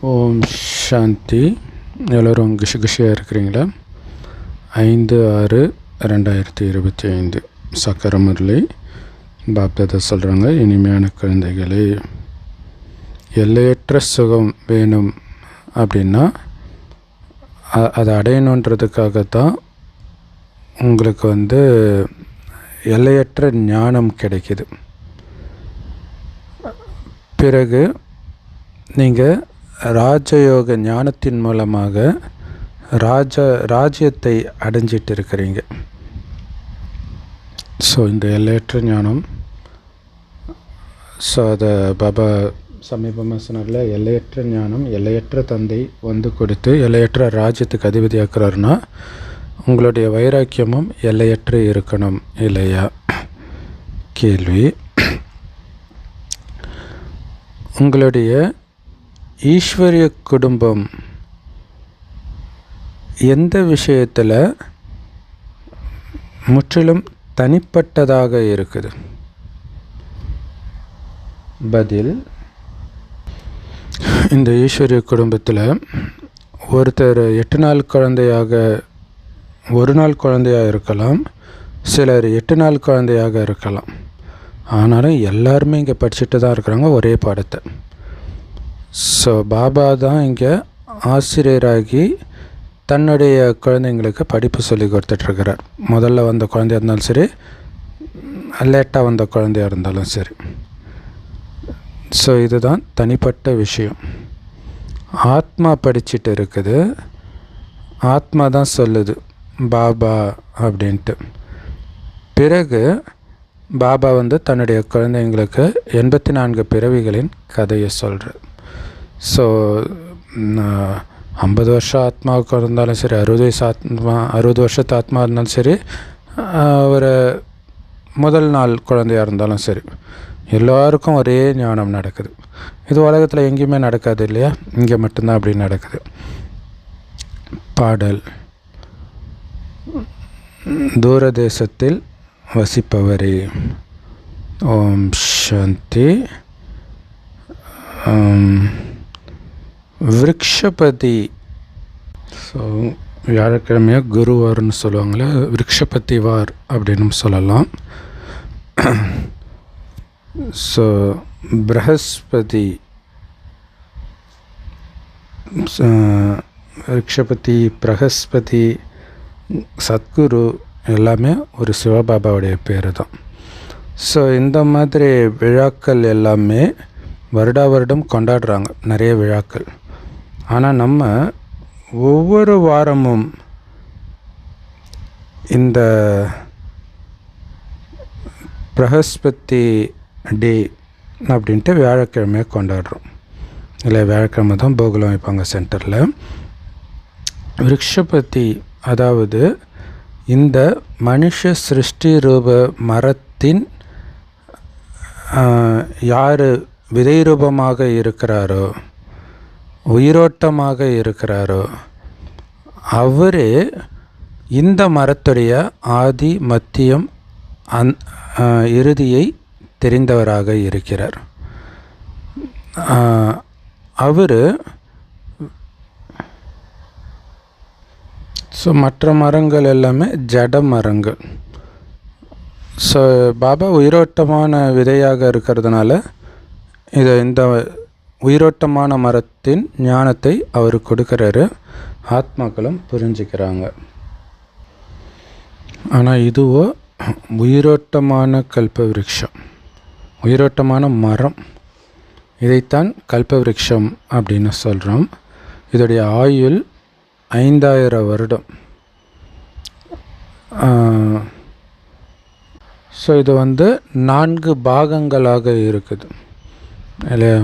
ஓம் சாந்தி. எல்லோரும் குஷியாக இருக்கிறீங்களா? 5/6/2025 சக்கர முரளி பாப்தாதா சொல்கிறாங்க, இனிமையான குழந்தைகளே, எல்லையற்ற சுகம் வேணும் அப்படின்னா அதை அடையணுன்றதுக்காகத்தான் உங்களுக்கு எல்லையற்ற ஞானம் கிடைக்கிது. பிறகு நீங்கள் ராஜயோக ஞானத்தின் மூலமாக ராஜ்யத்தை அடைஞ்சிட்டு இருக்கிறீங்க. ஸோ இந்த எல்லையற்ற ஞானம், ஸோ அதை பாபா சமீபமாக சொன்னார்ல, எல்லையற்ற ஞானம் எல்லையற்ற தந்தை கொடுத்து எல்லையற்ற ராஜ்யத்துக்கு அதிபதியாக்குறாருன்னா உங்களுடைய வைராக்கியமும் எல்லையற்று இருக்கணும் இல்லையா? கேள்வி, உங்களுடைய ஈஸ்வரிய குடும்பம் எந்த விஷயத்தில் முற்றிலும் தனிப்பட்டதாக இருக்குது? பதில், இந்த ஈஸ்வரிய குடும்பத்தில் ஒருத்தர் 8 நாள் குழந்தையாக, ஒரு நாள் குழந்தையாக இருக்கலாம், சிலர் 8 நாள் குழந்தையாக இருக்கலாம். ஆனாலும் எல்லாருமே இங்கே படிச்சுட்டு தான் இருக்கிறாங்க ஒரே பாடத்தை. ஸோ பாபா தான் இங்கே ஆசிரியராகி தன்னுடைய குழந்தைங்களுக்கு படிப்பு சொல்லி கொடுத்துட்ருக்கிறார். முதல்ல வந்த குழந்தையாக இருந்தாலும் சரி, லேட்டாக வந்த குழந்தையாக இருந்தாலும் சரி. ஸோ இதுதான் தனிப்பட்ட விஷயம். ஆத்மா படிச்சுட்டு இருக்குது, ஆத்மா தான் சொல்லுது பாபா அப்படின்ட்டு. பிறகு பாபா தன்னுடைய குழந்தைங்களுக்கு 84 பிறவிகளின் கதையை சொல்கிறார். ஸோ 50 வருஷம் ஆத்மாவுக்கு இருந்தாலும் சரி, 60 வருஷத்து ஆத்மா இருந்தாலும் சரி, ஒரு முதல் நாள் குழந்தையாக இருந்தாலும் சரி, எல்லோருக்கும் ஒரே ஞானம் நடக்குது. இது உலகத்தில் எங்கேயுமே நடக்காது இல்லையா? இங்கே மட்டும்தான் அப்படி நடக்குது. பாடல், தூரதேசத்தில் வசிப்பவரே. ஓம் சாந்தி. விருக்ஷபதி, ஸோ வியாழக்கிழமையாக குருவார்னு சொல்லுவாங்களே, விருக்ஷபதி வார் அப்படின்னு சொல்லலாம். ஸோ பிரகஸ்பதி, விருக்ஷபதி, பிரகஸ்பதி, சத்குரு எல்லாமே ஒரு சிவபாபாவுடைய பேர் தான். ஸோ இந்த மாதிரி விழாக்கள் எல்லாமே வருடா வருடம் கொண்டாடுறாங்க, நிறைய விழாக்கள். ஆனால் நம்ம ஒவ்வொரு வாரமும் இந்த பிரகஸ்பதி டே அப்படின்ட்டு வியாழக்கிழமையை கொண்டாடுறோம் இல்லை? வியாழக்கிழமை தான் போகலம் வைப்பாங்க சென்டரில். விருக்ஷபதி, அதாவது இந்த மனுஷ சிருஷ்டி ரூப மரத்தின் யார் விதை ரூபமாக இருக்கிறாரோ, உயிரோட்டமாக இருக்கிறாரோ, அவரே இந்த மரத்துடைய ஆதி மத்தியம் இறுதியை தெரிந்தவராக இருக்கிறார். அவர் ஸோ மற்ற மரங்கள் எல்லாமே ஜட மரங்கள். ஸோ பாபா உயிரோட்டமான விதையாக இருக்கிறதுனால இந்த உயிரோட்டமான மரத்தின் ஞானத்தை அவர் கொடுக்குறாரு, ஆத்மாக்களும் புரிஞ்சுக்கிறாங்க. ஆனால் இதுவோ உயிரோட்டமான கல்ப விருட்சம், உயிரோட்டமான மரம். இதைத்தான் கல்ப விருட்சம் அப்படின்னு சொல்கிறோம். இதோடைய ஆயுள் 5000 வருடம். ஸோ இது 4 பாகங்களாக இருக்குது இல்லையா?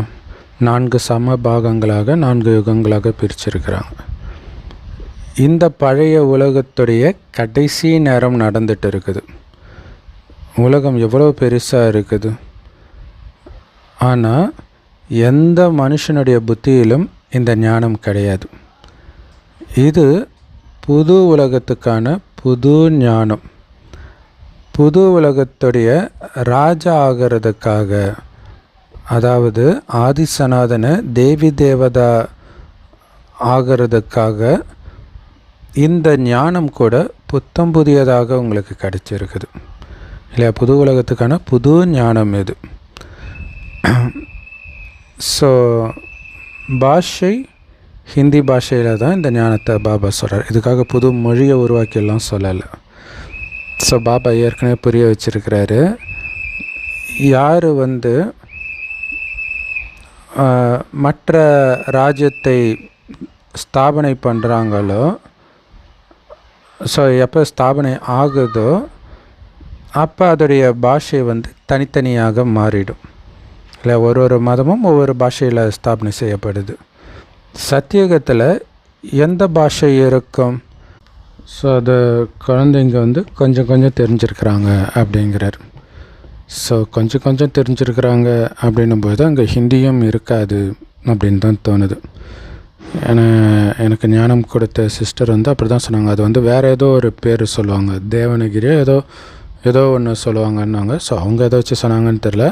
4 சம பாகங்களாக, 4 யுகங்களாக பிரிச்சிருக்கிறாங்க. இந்த பழைய உலகத்துடைய கடைசி நேரம் நடந்துட்டு இருக்குது. உலகம் எவ்வளோ பெருசாக இருக்குது. ஆனால் எந்த மனுஷனுடைய புத்தியிலும் இந்த ஞானம் கிடையாது. இது புது உலகத்துக்கான புது ஞானம். புது உலகத்துடைய ராஜா ஆகிறதுக்காக, அதாவது ஆதி சனாதன தேவி தேவதா ஆகிறதுக்காக இந்த ஞானம் கூட புத்தம் புதியதாக உங்களுக்கு கிடைச்சிருக்குது இல்லையா? புது உலகத்துக்கான புது ஞானம் இது. ஸோ பாஷை ஹிந்தி பாஷையில் தான் இந்த ஞானத்தை பாபா சொல்கிறார். இதுக்காக புது மொழியை உருவாக்கியெல்லாம் சொல்லலை. ஸோ பாபா ஏற்கனவே புரிய வச்சுருக்கிறாரு. யார் மற்ற ராஜ்யத்தை ஸ்தாபனை பண்ணுறாங்களோ, ஸோ எப்போ ஸ்தாபனை ஆகுதோ அப்போ அதோடைய பாஷை தனித்தனியாக மாறிடும் இல்லை? ஒரு மதமும் ஒவ்வொரு பாஷையில் ஸ்தாபனை செய்யப்படுது. சத்தியுகத்தில் எந்த பாஷை இருக்கும்? ஸோ அது குழந்தைங்க கொஞ்சம் கொஞ்சம் தெரிஞ்சிருக்கிறாங்க அப்படிங்கிறார். ஸோ கொஞ்சம் கொஞ்சம் தெரிஞ்சிருக்கிறாங்க அப்படின்னும்போது அங்கே ஹிந்தியும் இருக்காது அப்படின்னு தான் தோணுது. ஏன்னா எனக்கு ஞானம் கொடுத்த சிஸ்டர் அப்படி தான் சொன்னாங்க. அது வேறு ஏதோ ஒரு பேர் சொல்லுவாங்க, தேவனகிரி ஏதோ ஒன்று சொல்லுவாங்கன்னாங்க. ஸோ அவங்க எதை வச்சு சொன்னாங்கன்னு தெரில.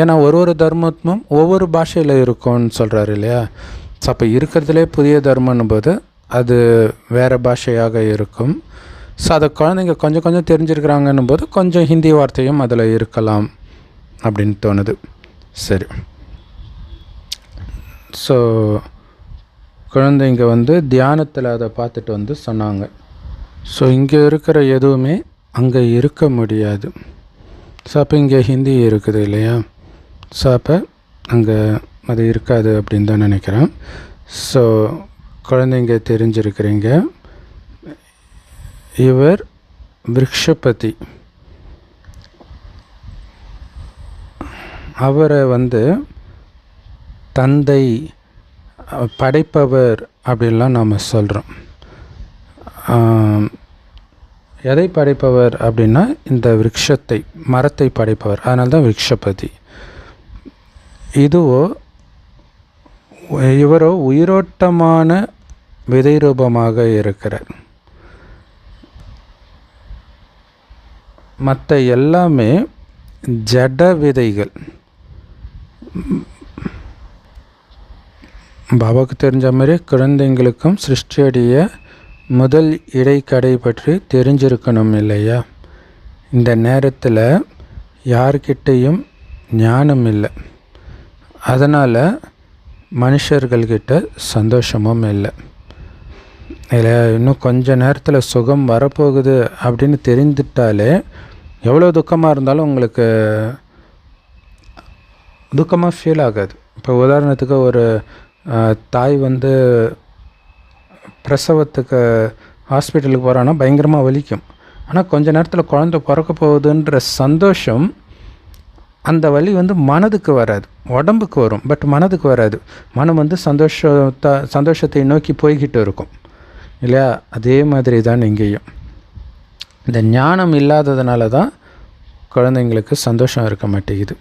ஏன்னா ஒரு தர்மமும் ஒவ்வொரு பாஷையில் இருக்கும்னு சொல்கிறாரு இல்லையா? ஸோ அப்போ இருக்கிறதுலே புதிய தர்மன்னும் போது அது வேறு பாஷையாக இருக்கும். ஸோ அதை குழந்தைங்க கொஞ்சம் கொஞ்சம் தெரிஞ்சிருக்கிறாங்கன்னும் போது கொஞ்சம் ஹிந்தி வார்த்தையும் அதில் இருக்கலாம் அப்படின்னு தோணுது. சரி, ஸோ குழந்தைங்க தியானத்தில் அதை பார்த்துட்டு சொன்னாங்க, ஸோ இங்கே இருக்கிற எதுவுமே அங்கே இருக்க முடியாது. ஸோ அப்போ இங்கே ஹிந்தி இருக்குது இல்லையா? ஸோ அப்போ அங்கே அது இருக்காது அப்படின்னு தான் நினைக்கிறேன். ஸோ குழந்தைங்க தெரிஞ்சிருக்கிறீங்க, இவர் விருக்ஷபதி. அவரை தந்தை, படைப்பவர் அப்படின்லாம் நாம் சொல்கிறோம். எதை படைப்பவர் அப்படின்னா இந்த விருட்சத்தை, மரத்தை படைப்பவர். அதனால தான் விருக்ஷபதி. இவரோ உயிரோட்டமான விதை ரூபமாக இருக்கிறார். மற்ற எல்லாமே ஜட விதைகள். பாபாவுக்கு தெரிஞ்ச மாதிரி குழந்தைங்களுக்கும் சிருஷ்டியுடைய முதல் இடைக்கடை பற்றி தெரிஞ்சிருக்கணும் இல்லையா? இந்த நேரத்தில் யார்கிட்டையும் ஞானம் இல்லை, அதனால் மனுஷர்கள்கிட்ட சந்தோஷமும் இல்லை இல்லையா? இன்னும் கொஞ்ச நேரத்தில் சுகம் வரப்போகுது அப்படின்னு தெரிந்துட்டாலே எவ்வளோ துக்கமாக இருந்தாலும் உங்களுக்கு துக்கமாக ஃபீல் ஆகாது. இப்போ உதாரணத்துக்கு ஒரு தாய் பிரசவத்துக்கு ஹாஸ்பிட்டலுக்கு போகிறான்னா பயங்கரமாக வலிக்கும். ஆனால் கொஞ்ச நேரத்தில் குழந்தை பிறக்க போகுதுன்ற சந்தோஷம், அந்த வலி மனதுக்கு வராது, உடம்புக்கு வரும், பட் மனதுக்கு வராது. மனம் சந்தோஷத்தை நோக்கி போய்கிட்டு இருக்கும் இல்லையா? அதே மாதிரி தான் இங்கேயும். இந்த ஞானம் இல்லாததுனால தான் குழந்தைங்களுக்கு சந்தோஷம் இருக்க மாட்டேங்குது.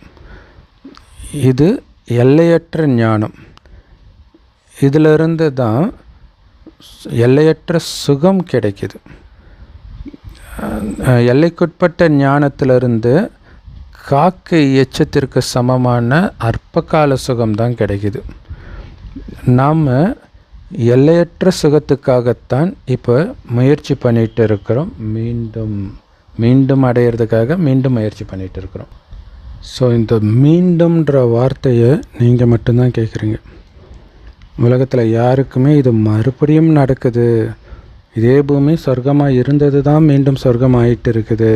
இது எல்லையற்ற ஞானம். இதிலிருந்து தான் எல்லையற்ற சுகம் கிடைக்குது. எல்லைக்குட்பட்ட ஞானத்திலிருந்து காக்கை எச்சத்திற்கு சமமான அற்பகால சுகம்தான் கிடைக்குது. நாம் எல்லையற்ற சுகத்துக்காகத்தான் இப்போ முயற்சி பண்ணிகிட்டு இருக்கிறோம். மீண்டும் அடையிறதுக்காக மீண்டும் முயற்சி பண்ணிகிட்டு இருக்கிறோம். ஸோ இந்த மீண்டும்ன்ற வார்த்தையை நீங்கள் மட்டும்தான் கேட்குறீங்க. உலகத்தில் யாருக்குமே இது மறுபடியும் நடக்குது, இதே பூமி சொர்க்கமாக இருந்தது தான் மீண்டும் சொர்க்கம் ஆகிட்டு இருக்குது,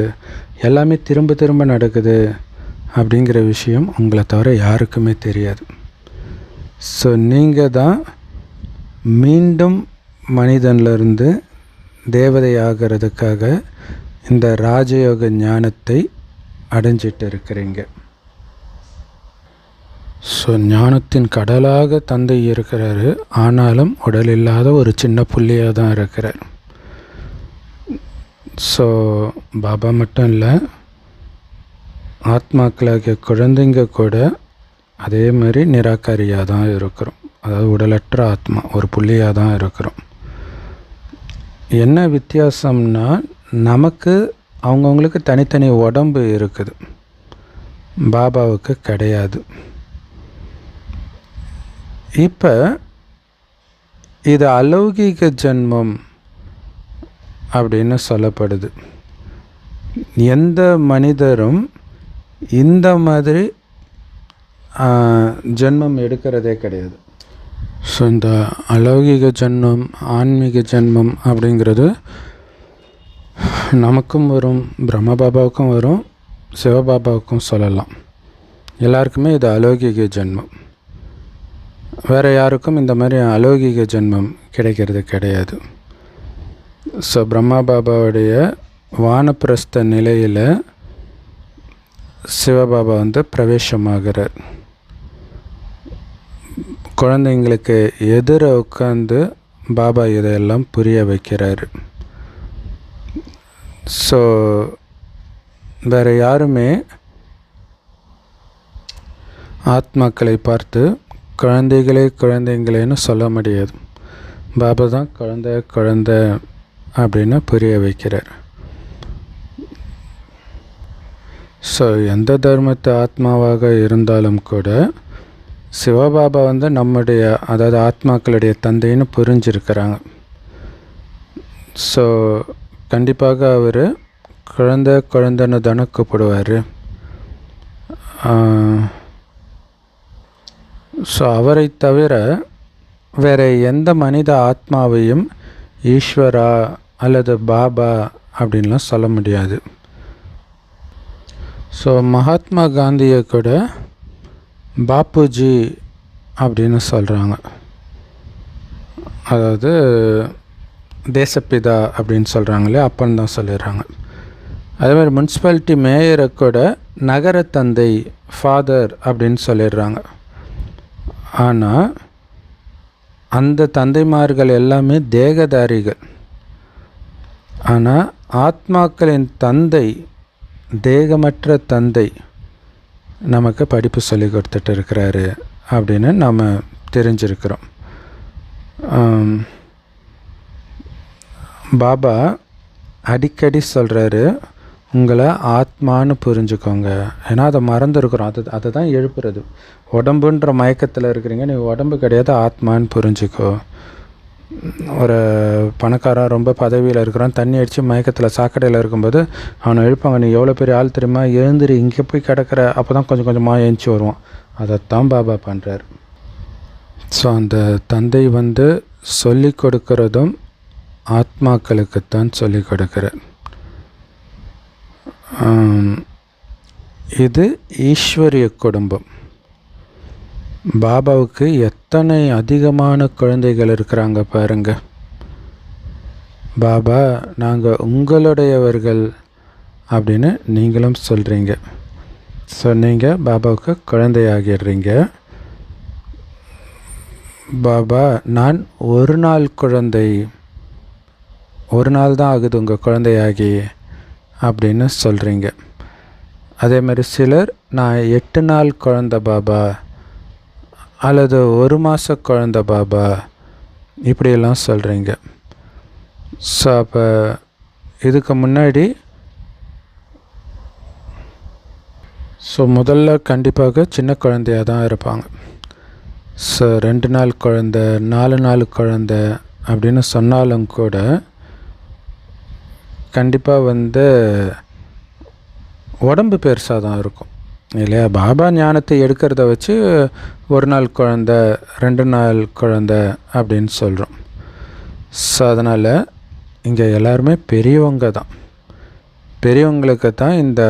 எல்லாமே திரும்ப திரும்ப நடக்குது அப்படிங்கிற விஷயம் உங்களை தவிர யாருக்குமே தெரியாது. ஸோ நீங்கள் தான் மீண்டும் மனிதனிலிருந்து தேவதை ஆகிறதுக்காக இந்த ராஜயோக ஞானத்தை அடைஞ்சிட்டு இருக்கிறீங்க. ஸோ ஞானத்தின் கடலாக தந்தை இருக்கிறாரு, ஆனாலும் உடல் இல்லாத ஒரு சின்ன புள்ளியாக தான் இருக்கிறார். ஸோ பாபா மட்டும் இல்லை, ஆத்மாக்களாகிய குழந்தைங்க கூட அதே மாதிரி நிராகாரியாக தான் இருக்கிறோம். அதாவது உடலற்ற ஆத்மா, ஒரு புள்ளியாக தான் இருக்கிறோம். என்ன வித்தியாசம்னா, நமக்கு அவங்கவுங்களுக்கு தனித்தனி உடம்பு இருக்குது, பாபாவுக்கு கிடையாது. இப்போ இது அலௌகிக ஜென்மம் அப்படின்னு சொல்லப்படுது. எந்த மனிதரும் இந்த மாதிரி ஜென்மம் எடுக்கிறதே கிடையாது. ஸோ இந்த அலௌகிக ஜென்மம், ஆன்மீக ஜென்மம் அப்படிங்கிறது நமக்கும் வரும், பிரம்மபாபாவுக்கும் வரும், சிவபாபாவுக்கும் சொல்லலாம். எல்லாருக்குமே இது அலௌகிக ஜென்மம். வேறு யாருக்கும் இந்த மாதிரி அலௌகிக ஜென்மம் கிடைக்கிறது கிடையாது. ஸோ பிரம்மா பாபாவுடைய வானப்பிரஸ்த நிலையில் சிவபாபா பிரவேசமாகிறார். குழந்தைங்களுக்கு எதிர உட்காந்து பாபா இதையெல்லாம் புரிய வைக்கிறார். ஸோ வேறு யாருமே ஆத்மாக்களை பார்த்து குழந்தைங்களேன்னு சொல்ல முடியாது. பாபா தான் குழந்தை அப்படின்னு புரிய வைக்கிறார். ஸோ எந்த தர்மத்து ஆத்மாவாக இருந்தாலும் கூட சிவபாபா நம்முடைய, அதாவது ஆத்மாக்களுடைய தந்தைன்னு புரிஞ்சிருக்கிறாங்க. ஸோ கண்டிப்பாக அவர் குழந்தைன்னு தானே கூப்பிடுவார். ஸோ அவரை தவிர வேறு எந்த மனித ஆத்மாவையும் ஈஸ்வரா அல்லது பாபா அப்படின்லாம் சொல்ல முடியாது. ஸோ மகாத்மா காந்தியை கூட பாப்புஜி அப்படின்னு சொல்கிறாங்க. அதாவது தேசப்பிதா அப்படின்னு சொல்கிறாங்களே, அப்பன்னு தான் சொல்லிடுறாங்க. அதேமாதிரி முனிசிபாலிட்டி மேயரை கூட நகர தந்தை, ஃபாதர் அப்படின்னு சொல்லிடுறாங்க. ஆனால் அந்த தந்தைமார்கள் எல்லாமே தேகதாரிகள். ஆனால் ஆத்மாக்களின் தந்தை, தேகமற்ற தந்தை நமக்கு படிப்பு சொல்லி கொடுத்துட்டு இருக்கிறாரு அப்படின்னு நாம் தெரிஞ்சிருக்கிறோம். பாபா அடிக்கடி சொல்கிறாரு, உங்களை ஆத்மான்னு புரிஞ்சுக்கோங்க. ஏன்னா அதை மறந்துருக்குறோம். அதை தான் எழுப்புறது. உடம்புன்ற மயக்கத்தில் இருக்கிறீங்க, நீ உடம்பு கிடையாது, ஆத்மான்னு புரிஞ்சுக்கோ. ஒரு பணக்காரன் ரொம்ப பதவியில் இருக்கிறான், தண்ணி அடித்து மயக்கத்தில் சாக்கடையில் இருக்கும்போது அவனை எழுப்பாங்க, நீ எவ்வளோ பெரிய ஆள் தெரியுமா, எழுந்திரி, இங்கே போய் கிடக்கிற. அப்போ தான் கொஞ்சம் கொஞ்சமாக எழுந்துச்சி வருவான். அதைத்தான் பாபா பண்ணுறார். ஸோ அந்த தந்தை சொல்லி கொடுக்கறதும் ஆத்மாக்களுக்குத்தான் சொல்லி கொடுக்கிறார். இது ஈஸ்வரிய குடும்பம். பாபாவுக்கு எத்தனை அதிகமான குழந்தைகள் இருக்கிறாங்க பாருங்க. பாபா நாங்கள் உங்களுடையவர்கள் அப்படின்னு நீங்களும் சொல்கிறீங்க. ஸோ நீங்கள் பாபாவுக்கு குழந்தையாகிடுறீங்க. பாபா நான் ஒரு நாள் குழந்தை, ஒரு நாள் தான் ஆகுது உங்கள் குழந்தையாகி அப்படின்னு சொல்கிறீங்க. அதே மாதிரி சிலர் நான் 8 நாள் குழந்தை பாபா அல்லது 1 மாத குழந்தை பாபா இப்படியெல்லாம் சொல்கிறீங்க. ஸோ அப்போ இதுக்கு முன்னாடி முதல்ல கண்டிப்பாக சின்ன குழந்தையாக தான் இருப்பாங்க. ஸோ 2 நாள் குழந்தை, 4 நாள் குழந்தை அப்படின்னு சொன்னாலும் கூட கண்டிப்பாக உடம்பு பெருசாக தான் இருக்கும் இல்லையா. பாபா ஞானத்தை எடுக்கிறத வச்சு 1 நாள் குழந்தை, 2 நாள் குழந்தை அப்படின்னு சொல்கிறோம். ஸோ அதனால் இங்கே எல்லாருமே பெரியவங்க தான். பெரியவங்களுக்கு தான் இந்த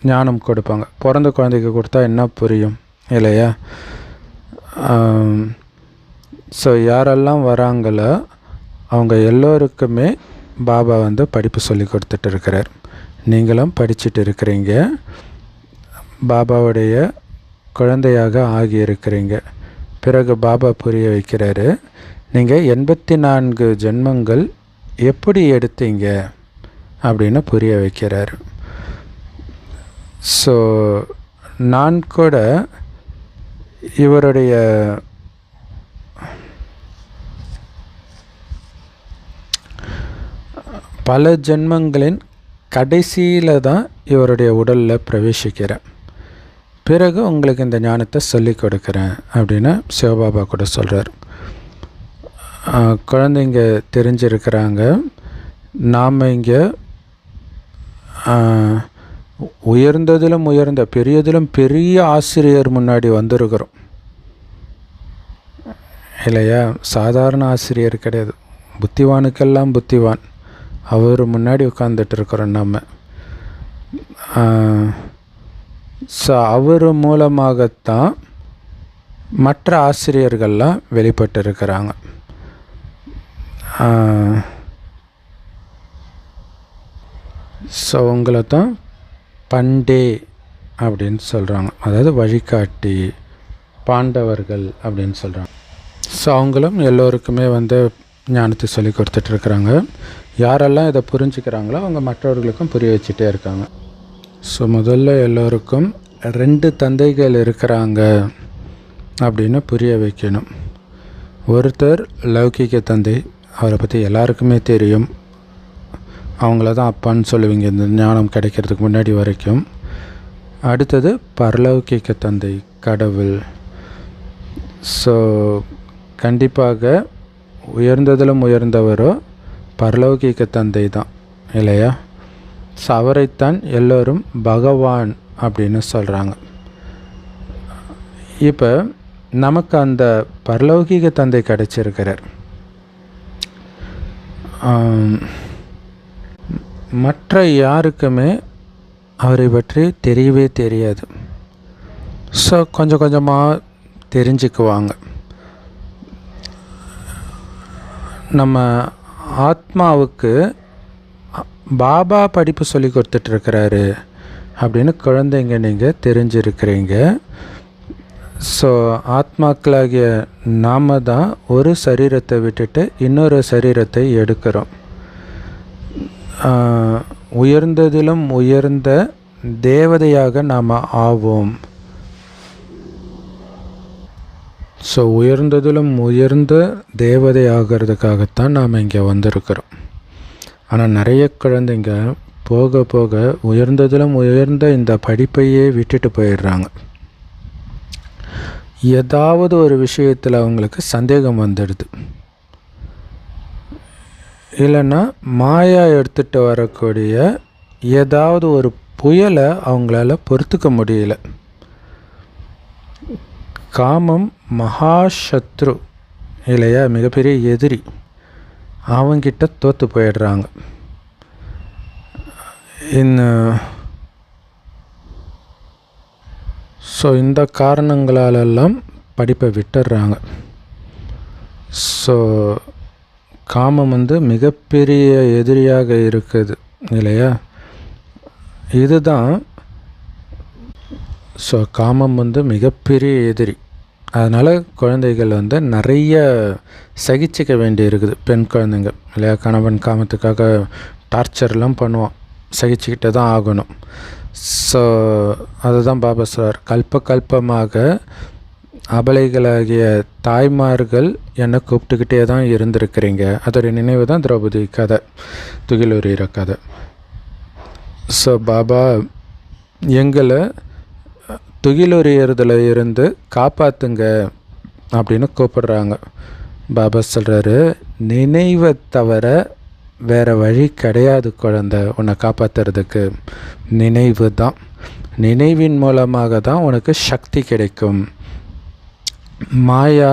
ஞானம் கொடுப்பாங்க. பிறந்த குழந்தைக்கு கொடுத்தா என்ன புரியும் இல்லையா. ஸோ யாரெல்லாம் வராங்களோ அவங்க எல்லோருக்குமே பாபா படிப்பு சொல்லி கொடுத்துட்டு இருக்கிறார். நீங்களும் படிச்சுட்டு இருக்கிறீங்க, பாபாவுடைய குழந்தையாக ஆகியிருக்கிறீங்க. பிறகு பாபா புரிய வைக்கிறாரு, நீங்கள் 84 ஜென்மங்கள் எப்படி எடுத்தீங்க அப்படின்னு புரிய வைக்கிறார். ஸோ நான் கூட இவருடைய பல ஜென்மங்களின் கடைசியில் தான் இவருடைய உடலில் பிரவேசிக்கிறேன். பிறகு உங்களுக்கு இந்த ஞானத்தை சொல்லிக் கொடுக்குறேன் அப்படின்னு சிவபாபா கூட சொல்கிறார். குழந்தைங்க தெரிஞ்சிருக்கிறாங்க. நாம் இங்கே உயர்ந்ததிலும் உயர்ந்த பெரியதிலும் பெரிய ஆசிரியர் முன்னாடி வந்திருக்கிறோம் இல்லையா? சாதாரண ஆசிரியர் கிடையாது, புத்திவானுக்கெல்லாம் புத்திவான். அவர் முன்னாடி உட்காந்துட்டு இருக்கிறோம் நம்ம. ஸோ அவர் மூலமாகத்தான் மற்ற ஆசிரியர்கள்லாம் வெளிப்பட்டிருக்கிறாங்க. ஸோ உங்களை தான் பண்டே அப்படின்னு சொல்கிறாங்க, அதாவது வழிகாட்டி, பாண்டவர்கள் அப்படின்னு சொல்கிறாங்க. ஸோ அவங்களும் எல்லோருக்குமே ஞானத்தை சொல்லி கொடுத்துட்ருக்குறாங்க. யாரெல்லாம் இதை புரிஞ்சுக்கிறாங்களோ அவங்க மற்றவர்களுக்கும் புரிய வச்சுட்டே இருக்காங்க. ஸோ முதல்ல எல்லோருக்கும் 2 தந்தைகள் இருக்கிறாங்க அப்படின்னு புரிய வைக்கணும். ஒருத்தர் லௌகிக தந்தை, அவரை பற்றி எல்லாருக்குமே தெரியும், அவங்கள தான் அப்பான்னு சொல்லுவீங்க இந்த ஞானம் கிடைக்கிறதுக்கு முன்னாடி வரைக்கும். அடுத்தது பரலௌகிக தந்தை, கடவுள். ஸோ கண்டிப்பாக உயர்ந்ததிலும் உயர்ந்தவரோ பரலௌகிக தந்தை தான் இல்லையா? ஸோ அவரைத்தான் எல்லோரும் பகவான் அப்படின்னு சொல்கிறாங்க. இப்போ நமக்கு அந்த பரலௌகிக தந்தை கிடைச்சிருக்கிறார். மற்ற யாருக்குமே அவரை பற்றி தெரியவே தெரியாது. ஸோ கொஞ்சம் கொஞ்சமாக தெரிஞ்சுக்குவாங்க. நம்ம ஆத்மாவுக்கு பாபா படிப்பு சொல்லி கொடுத்துட்ருக்கிறாரு அப்படின்னு குழந்தைங்க நீங்கள் தெரிஞ்சிருக்கிறீங்க. ஸோ ஆத்மாக்களாகிய நாம் தான் ஒரு சரீரத்தை விட்டுட்டு இன்னொரு சரீரத்தை எடுக்கிறோம். உயர்ந்ததிலும் உயர்ந்த தேவதையாக நாம் ஆவோம். ஸோ உயர்ந்ததிலும் உயர்ந்த தேவதை ஆகிறதுக்காகத்தான் நாம் இங்கே வந்திருக்கிறோம். ஆனால் நிறைய குழந்தைங்க போக போக உயர்ந்ததிலும் உயர்ந்த இந்த படிப்பையே விட்டுட்டு போயிடுறாங்க. ஏதாவது ஒரு விஷயத்தில் அவங்களுக்கு சந்தேகம் வந்துடுது, இல்லைன்னா மாயா எடுத்துகிட்டு வரக்கூடிய ஏதாவது ஒரு புயலை அவங்களால பொறுத்துக்க முடியல. காமம் மகாசத்ரு இல்லையா, மிகப்பெரிய எதிரி, அவங்கிட்ட தோற்று போயிடுறாங்க. ஸோ இந்த காரணங்களாலெல்லாம் படிப்பை விட்டுடுறாங்க. ஸோ காமம் மிகப்பெரிய எதிரியாக இருக்குது இல்லையா? இதுதான். ஸோ காமம் மிகப்பெரிய எதிரி. அதனால் குழந்தைகள் நிறைய சகிச்சிக்க வேண்டி இருக்குது. பெண் குழந்தைங்க இல்லையா, கணவன் காமத்துக்காக டார்ச்சர்லாம் பண்ணுவான், சகிச்சுக்கிட்டே தான் ஆகணும். ஸோ அதுதான் பாபா சார், கல்பமாக அபலைகளாகிய தாய்மார்கள் என்னை கூப்பிட்டுக்கிட்டே தான் இருந்திருக்கிறீங்க. அதோடைய நினைவு தான் திரௌபதி கதை, துகிலுரிகிற கதை. ஸோ பாபா எங்களை துகிலுரியறதுல இருந்து காப்பாற்றுங்க அப்படின்னு கூப்பிடுறாங்க. பாபா சொல்கிறாரு, நினைவை தவிர வேறு வழி கிடையாது குழந்தை உன்னை காப்பாற்றுறதுக்கு. நினைவு தான், நினைவின் மூலமாக தான் உனக்கு சக்தி கிடைக்கும். மாயா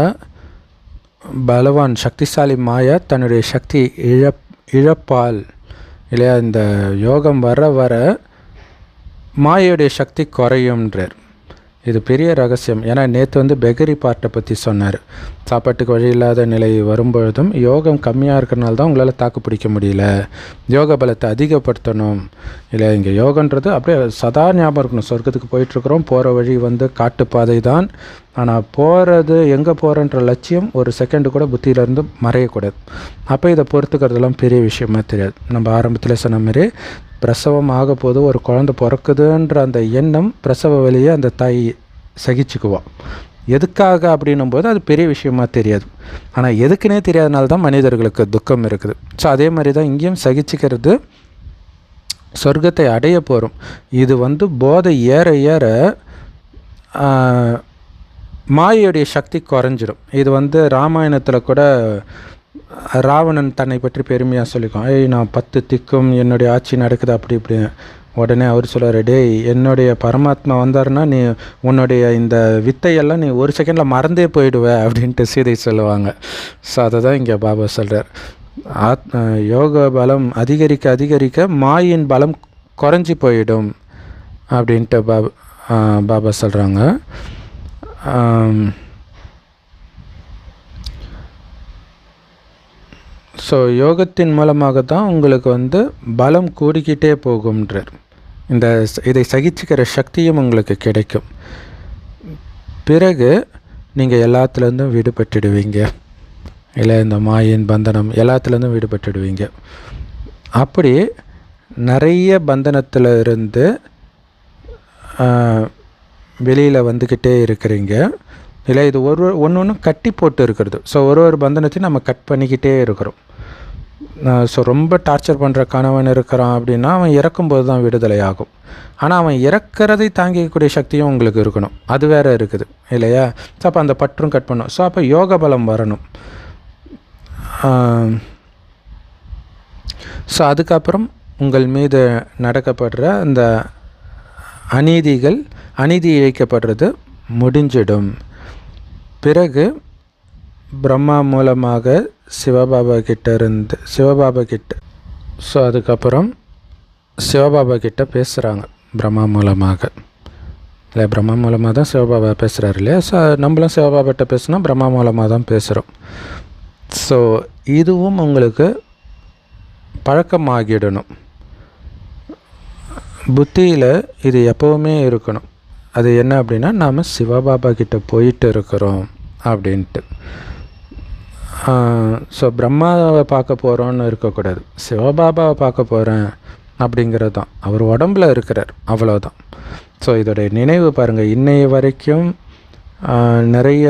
பலவான், சக்திசாலி மாயா தன்னுடைய சக்தி இழப்பால் இல்லையா, இந்த யோகம் வர வர மாயோடைய சக்தி குறையும்ன்றார். இது பெரிய ரகசியம். ஏன்னா நேற்று பெகரி பார்ட்டை பற்றி சொன்னார். சாப்பாட்டுக்கு வழி இல்லாத நிலை வரும்பொழுதும் யோகம் கம்மியாக இருக்கிறனால தான் உங்களால் தாக்கு பிடிக்க முடியல. யோக பலத்தை அதிகப்படுத்தணும் இல்லை. இங்கே யோகன்றது அப்படியே சதா ஞாபகம் இருக்கணும். சொர்க்கத்துக்கு போயிட்டுருக்குறோம், போகிற வழி காட்டுப்பாதை தான். ஆனால் போகிறது எங்கே போகிறன்ற லட்சியம் ஒரு செகண்டு கூட புத்தியிலேருந்து மறையக்கூடாது. அப்போ இதை பொறுத்துக்கிறதுலாம் பெரிய விஷயமா தெரியாது. நம்ம ஆரம்பத்தில் சொன்ன மாதிரி பிரசவம் ஆக போது ஒரு குழந்தை பிறக்குதுன்ற அந்த எண்ணம் பிரசவ வழியை அந்த தாய் சகிச்சுக்குவான். எதுக்காக அப்படின்னும் போது அது பெரிய விஷயமா தெரியாது. ஆனால் எதுக்குன்னே தெரியாதனால தான் மனிதர்களுக்கு துக்கம் இருக்குது. ஸோ அதே மாதிரி தான் இங்கேயும் சகிச்சுக்கிறது. சொர்க்கத்தை அடைய போகிறோம். இது போதை ஏற ஏற மாயையுடைய சக்தி குறைஞ்சிடும். இது ராமாயணத்தில் கூட ராவணன் தன்னை பற்றி பெருமையாக சொல்லிக்கும், நான் 10 திக்கும் என்னுடைய ஆட்சி நடக்குது அப்படி இப்படி. உடனே அவர் சொல்கிறார், டேய் என்னுடைய பரமாத்மா வந்தாருன்னா நீ உன்னுடைய இந்த வித்தையெல்லாம் நீ ஒரு செகண்டில் மறந்தே போயிடுவ அப்படின்ட்டு சீதை சொல்லுவாங்க. ஸோ அதை தான் இங்கே பாபா சொல்கிறார். யோக பலம் அதிகரிக்க அதிகரிக்க மாயின் பலம் குறைஞ்சி போயிடும் அப்படின்ட்டு பாபா சொல்கிறாங்க. ஸோ யோகத்தின் மூலமாக தான் உங்களுக்கு பலம் கூடிக்கிட்டே போகும்ன்றார். இதை சகிச்சுக்கிற சக்தியும் உங்களுக்கு கிடைக்கும். பிறகு நீங்கள் எல்லாத்துலேருந்தும் விடுபட்டுடுவீங்க. இல்லை இந்த மாயின் பந்தனம் எல்லாத்துலேருந்தும் விடுபட்டுடுவீங்க. அப்படி நிறைய பந்தனத்தில் இருந்து வெளியில் வந்துக்கிட்டே இருக்கிறீங்க. இல்லை இது ஒன்று கட்டி போட்டு இருக்கிறது. ஸோ ஒரு பந்தனத்தையும் நம்ம கட் பண்ணிக்கிட்டே இருக்கிறோம். ஸோ ரொம்ப டார்ச்சர் பண்ணுற கணவன் இருக்கிறான் அப்படின்னா அவன் இறக்கும்போது தான் விடுதலை ஆகும். ஆனால் அவன் இறக்கிறதை தாங்கிக்கக்கூடிய சக்தியும் உங்களுக்கு இருக்கணும். அது வேறு இருக்குது இல்லையா? ஸோ அப்போ அந்த பற்றும் கட் பண்ணும். ஸோ அப்போ யோக பலம் வரணும். ஸோ அதுக்கப்புறம் உங்கள் மீது நடக்கப்படுற அந்த அநீதி இழைக்கப்படுறது முடிஞ்சிடும். பிறகு பிரம்மா மூலமாக சிவபாபா கிட்ட ஸோ அதுக்கப்புறம் சிவபாபா கிட்ட பேசுகிறாங்க பிரம்மா மூலமாக. இல்லை பிரம்மா மூலமாக தான் சிவபாபா பேசுகிறாரு இல்லையா? ஸோ நம்மளும் சிவபாபாட்ட பேசுனா பிரம்மா மூலமாக தான் பேசுகிறோம். ஸோ இதுவும் உங்களுக்கு பழக்கமாகிடணும். புத்தியில் இது எப்போவுமே இருக்கணும். அது என்ன அப்படின்னா, நாம் சிவபாபா கிட்ட போயிட்டு இருக்கிறோம் அப்படின்ட்டு. ஸோ பிரம்மாவை பார்க்க போகிறோன்னு இருக்கக்கூடாது, சிவபாபாவை பார்க்க போகிறேன் அப்படிங்கிறது தான். அவர் உடம்பில் இருக்கிறார், அவ்வளோதான். ஸோ இதோடைய நினைவு பாருங்கள், இன்னைய வரைக்கும் நிறைய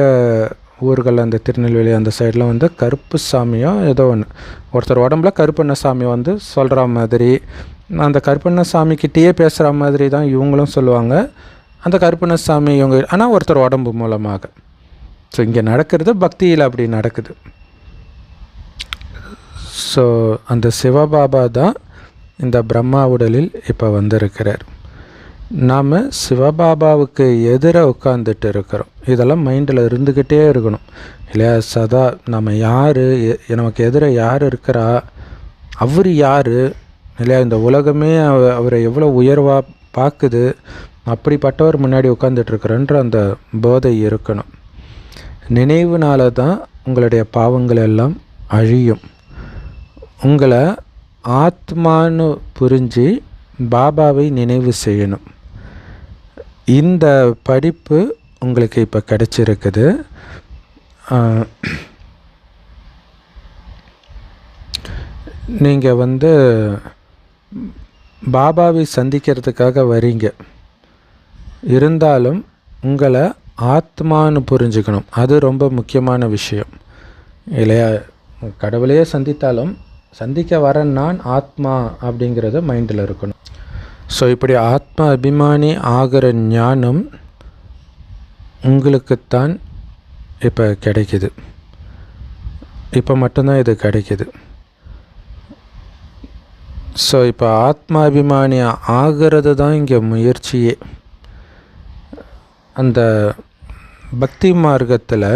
ஊர்கள், அந்த திருநெல்வேலி அந்த சைடில் கருப்பு சாமியோ ஏதோ ஒருத்தர் உடம்புல கருப்பண்ண சாமி சொல்கிற மாதிரி, அந்த கருப்பண்ண சாமிக்கிட்டேயே பேசுகிற மாதிரி தான் இவங்களும் சொல்லுவாங்க. அந்த கருப்பண்ண சாமி ஆனால் ஒருத்தர் உடம்பு மூலமாக. ஸோ இங்கே நடக்கிறது பக்தியில் அப்படி நடக்குது. ஸோ அந்த சிவபாபா தான் இந்த பிரம்மா உடலில் இப்போ வந்திருக்கிறார். நாம் சிவபாபாவுக்கு எதிராக உட்காந்துட்டு இருக்கிறோம். இதெல்லாம் மைண்டில் இருந்துக்கிட்டே இருக்கணும் இல்லையா? சதா நம்ம யார், நமக்கு எதிராக யார் இருக்கிறா, அவர் யார் இல்லையா? இந்த உலகமே அவரை எவ்வளோ உயர்வாக பார்க்குது, அப்படிப்பட்டவர் முன்னாடி உட்காந்துட்ருக்குறன்ற அந்த போதை இருக்கணும். நினைவுனால தான் உங்களுடைய பாவங்கள் எல்லாம் அழியும். உங்களை ஆத்மான்னு புரிஞ்சு பாபாவை நினைவு செய்யணும். இந்த படிப்பு உங்களுக்கு இப்போ கிடைச்சிருக்குது. நீங்கள் பாபாவை சந்திக்கிறதுக்காக வரீங்க, இருந்தாலும் உங்களை ஆத்மான்னு புரிஞ்சுக்கணும். அது ரொம்ப முக்கியமான விஷயம் இல்லையா? கடவுளையே சந்தித்தாலும் சந்திக்க வர நான் ஆத்மா அப்படிங்கிறது மைண்டில் இருக்கணும். ஸோ இப்படி ஆத்மா அபிமானி ஆகிற ஞானம் உங்களுக்குத்தான் இப்போ கிடைக்கிது. இப்போ மட்டும்தான் இது கிடைக்கிது. ஸோ இப்போ ஆத்மாபிமானி ஆகிறது தான் இங்கே முயற்சியே. அந்த பக்தி மார்க்கத்தில்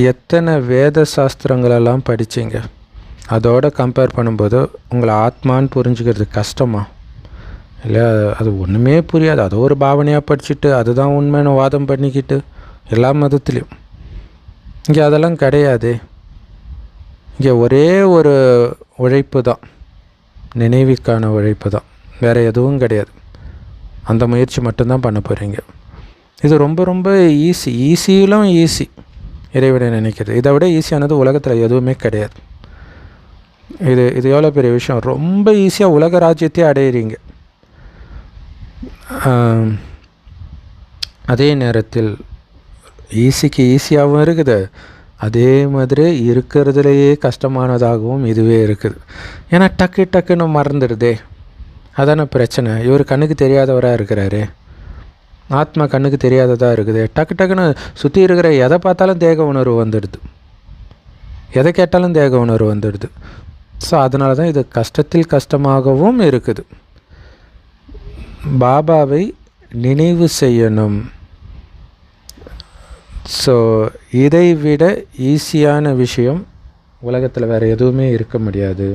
எத்தனை வேத சாஸ்திரங்களெல்லாம் படித்தீங்க, அதோடு கம்பேர் பண்ணும்போது உங்களை ஆத்மான்னு புரிஞ்சுக்கிறது கஷ்டமா இல்லை? அது ஒன்றுமே புரியாது. அது ஒரு பாவனையாக படிச்சுட்டு அதுதான் உண்மைன்னு வாதம் பண்ணிக்கிட்டு எல்லா மதத்துலேயும். இங்கே அதெல்லாம் கிடையாது. இங்கே ஒரே ஒரு உழைப்பு தான், நினைவுக்கான உழைப்பு தான், வேறு எதுவும் கிடையாது. அந்த முயற்சி மட்டும்தான் பண்ண போகிறீங்க. இது ரொம்ப ரொம்ப ஈஸியிலும் ஈஸி இறைவனை நினைக்கிறது. இதை விட ஈஸியானது உலகத்தில் எதுவுமே கிடையாது. இது எவ்வளோ பெரிய விஷயம். ரொம்ப ஈஸியாக உலக ராஜ்யத்தையே அடையிறீங்க. அதே நேரத்தில் ஈஸிக்கு ஈஸியாகவும் இருக்குது, அதே மாதிரி இருக்கிறதுலையே கஷ்டமானதாகவும் இதுவே இருக்குது. ஏன்னா டக்குன்னு மறந்துடுதே, அதான பிரச்சனை. இவர் கண்ணுக்கு தெரியாதவராக இருக்கிறாரு, ஆத்மா கண்ணுக்கு தெரியாததாக இருக்குது. டக்குன்னு சுற்றி இருக்கிற எதை பார்த்தாலும் தேக உணர்வு வந்துடுது. எதை கேட்டாலும் தேக உணர்வு வந்துடுது. ஸோ அதனால தான் இது கஷ்டத்தில் கஷ்டமாகவும் இருக்குது. பாபாவை நினைவு செய்யணும். ஸோ இதை விட ஈஸியான விஷயம் உலகத்தில் வேறு எதுவுமே இருக்க முடியாது.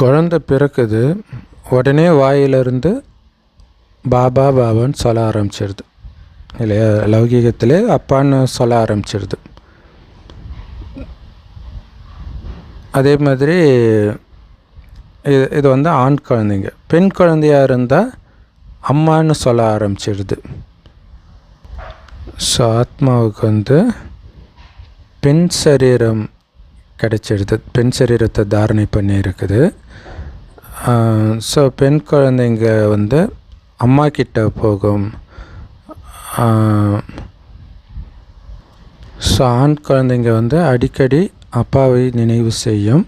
குழந்தை பிறக்குது, உடனே வாயிலிருந்து பாபா பாபான்னு சொல்ல ஆரம்பிச்சிருது இல்லையா? லௌகீகத்திலே அப்பான்னு சொல்ல ஆரம்பிச்சிருது. அதே மாதிரி இது வந்து ஆண் குழந்தைங்க. பெண் குழந்தையாக இருந்தால் அம்மான்னு சொல்ல ஆரம்பிச்சிடுது. ஸோ ஆத்மாவுக்கு வந்து பெண் சரீரம் கிடைச்சிடுது, பெண் சரீரத்தை தாரணை பண்ணி இருக்குது. ஸோ பெண் குழந்தைங்க வந்து அம்மா கிட்ட போகும். ஸோ ஆண் குழந்தைங்க வந்து அடிக்கடி அப்பாவை நினைவு செய்யும்.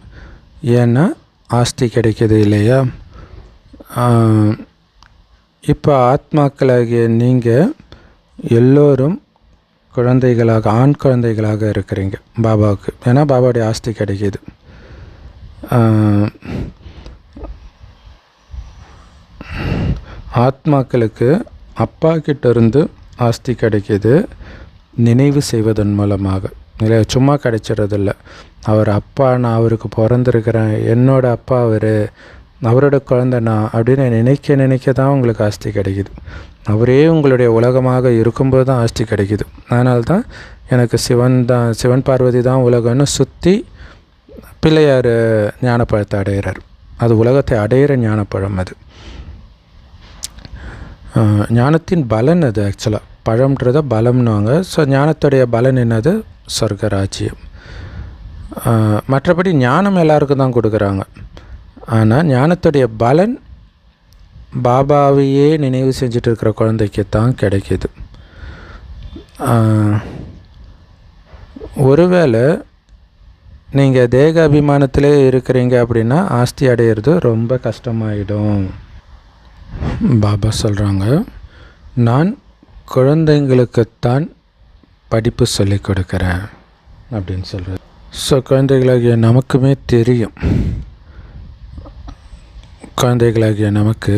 ஏன்னா ஆஸ்தி கிடைக்கிது இல்லையா? இப்போ ஆத்மாக்களாகிய நீங்கள் எல்லோரும் குழந்தைகளாக, ஆண் குழந்தைகளாக இருக்கிறீங்க பாபாவுக்கு. ஏன்னா பாபாவுடைய ஆஸ்தி கிடைக்கிது. ஆத்மாக்களுக்கு அப்பா கிட்டேருந்து ஆஸ்தி கிடைக்கிது நினைவு செய்வதன் மூலமாக. இல்லை சும்மா கிடைச்சிடறதில்ல. அவர் அப்பா, நான் அவருக்கு பிறந்திருக்கிறேன், என்னோடய அப்பா அவர், அவரோட குழந்தை நான் அப்படின்னு நினைக்க தான் உங்களுக்கு ஆஸ்தி கிடைக்கிது. அவரே உங்களுடைய உலகமாக இருக்கும்போது தான் ஆஸ்தி கிடைக்கிது. அதனால தான் எனக்கு சிவன் பார்வதி தான் உலகம்னு சுற்றி பிள்ளையார் ஞானப்பழத்தை அடையிறார். அது உலகத்தை அடையிற ஞானப்பழம். அது ஞானத்தின் பலன். அது ஆக்சுவலாக பழம்ன்றத பலம்னுவாங்க. ஸோ ஞானத்துடைய பலன் என்னது? சொர்க்கராஜ்யம். மற்றபடி ஞானம் எல்லாருக்கும் தான் கொடுக்குறாங்க. ஆனால் ஞானத்துடைய பலன் பாபாவையே நினைவு செஞ்சுட்டு இருக்கிற குழந்தைக்கு தான் கிடைக்கிது. ஒருவேளை நீங்கள் தேக அபிமானத்திலே இருக்கிறீங்க அப்படின்னா ஆஸ்தி அடையிறது ரொம்ப கஷ்டமாயிடும். பாபா சொல்கிறாங்க, நான் குழந்தைங்களுக்குத்தான் படிப்பு சொல்லி கொடுக்குறேன் அப்படின்னு சொல்கிறார். ஸோ குழந்தைகளாகிய நமக்குமே தெரியும், குழந்தைகளாகிய நமக்கு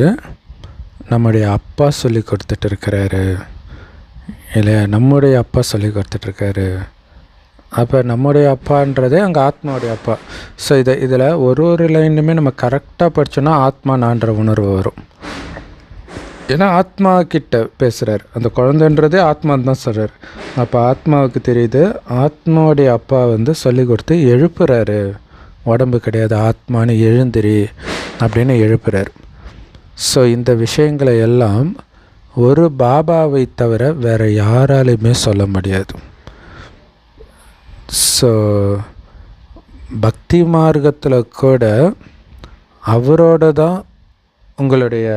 நம்முடைய அப்பா சொல்லி கொடுத்துட்டு இருக்கிறாரு இல்லையா? நம்முடைய அப்பா சொல்லி கொடுத்துட்ருக்காரு. அப்போ நம்முடைய அப்பான்றதே அங்கே ஆத்மாவுடைய அப்பா. ஸோ இதில் ஒரு லைனுமே நம்ம கரெக்டாக படித்தோன்னா ஆத்மா நான்ற உணர்வு வரும். ஏன்னா ஆத்மா கிட்ட பேசுகிறார். அந்த குழந்தைன்றதே ஆத்மான்னு தான் சொல்கிறார். அப்போ ஆத்மாவுக்கு தெரியுது ஆத்மாவுடைய அப்பா வந்து சொல்லி கொடுத்து எழுப்புறாரு. உடம்பு கிடையாது, ஆத்மானு எழுந்திரி அப்படின்னு எழுப்புறார். ஸோ இந்த விஷயங்களை எல்லாம் ஒரு பாபாவை தவிர வேறு யாராலையுமே சொல்ல முடியாது. ஸோ பக்தி மார்க்கத்தில் கூட அவரோட தான் உங்களுடைய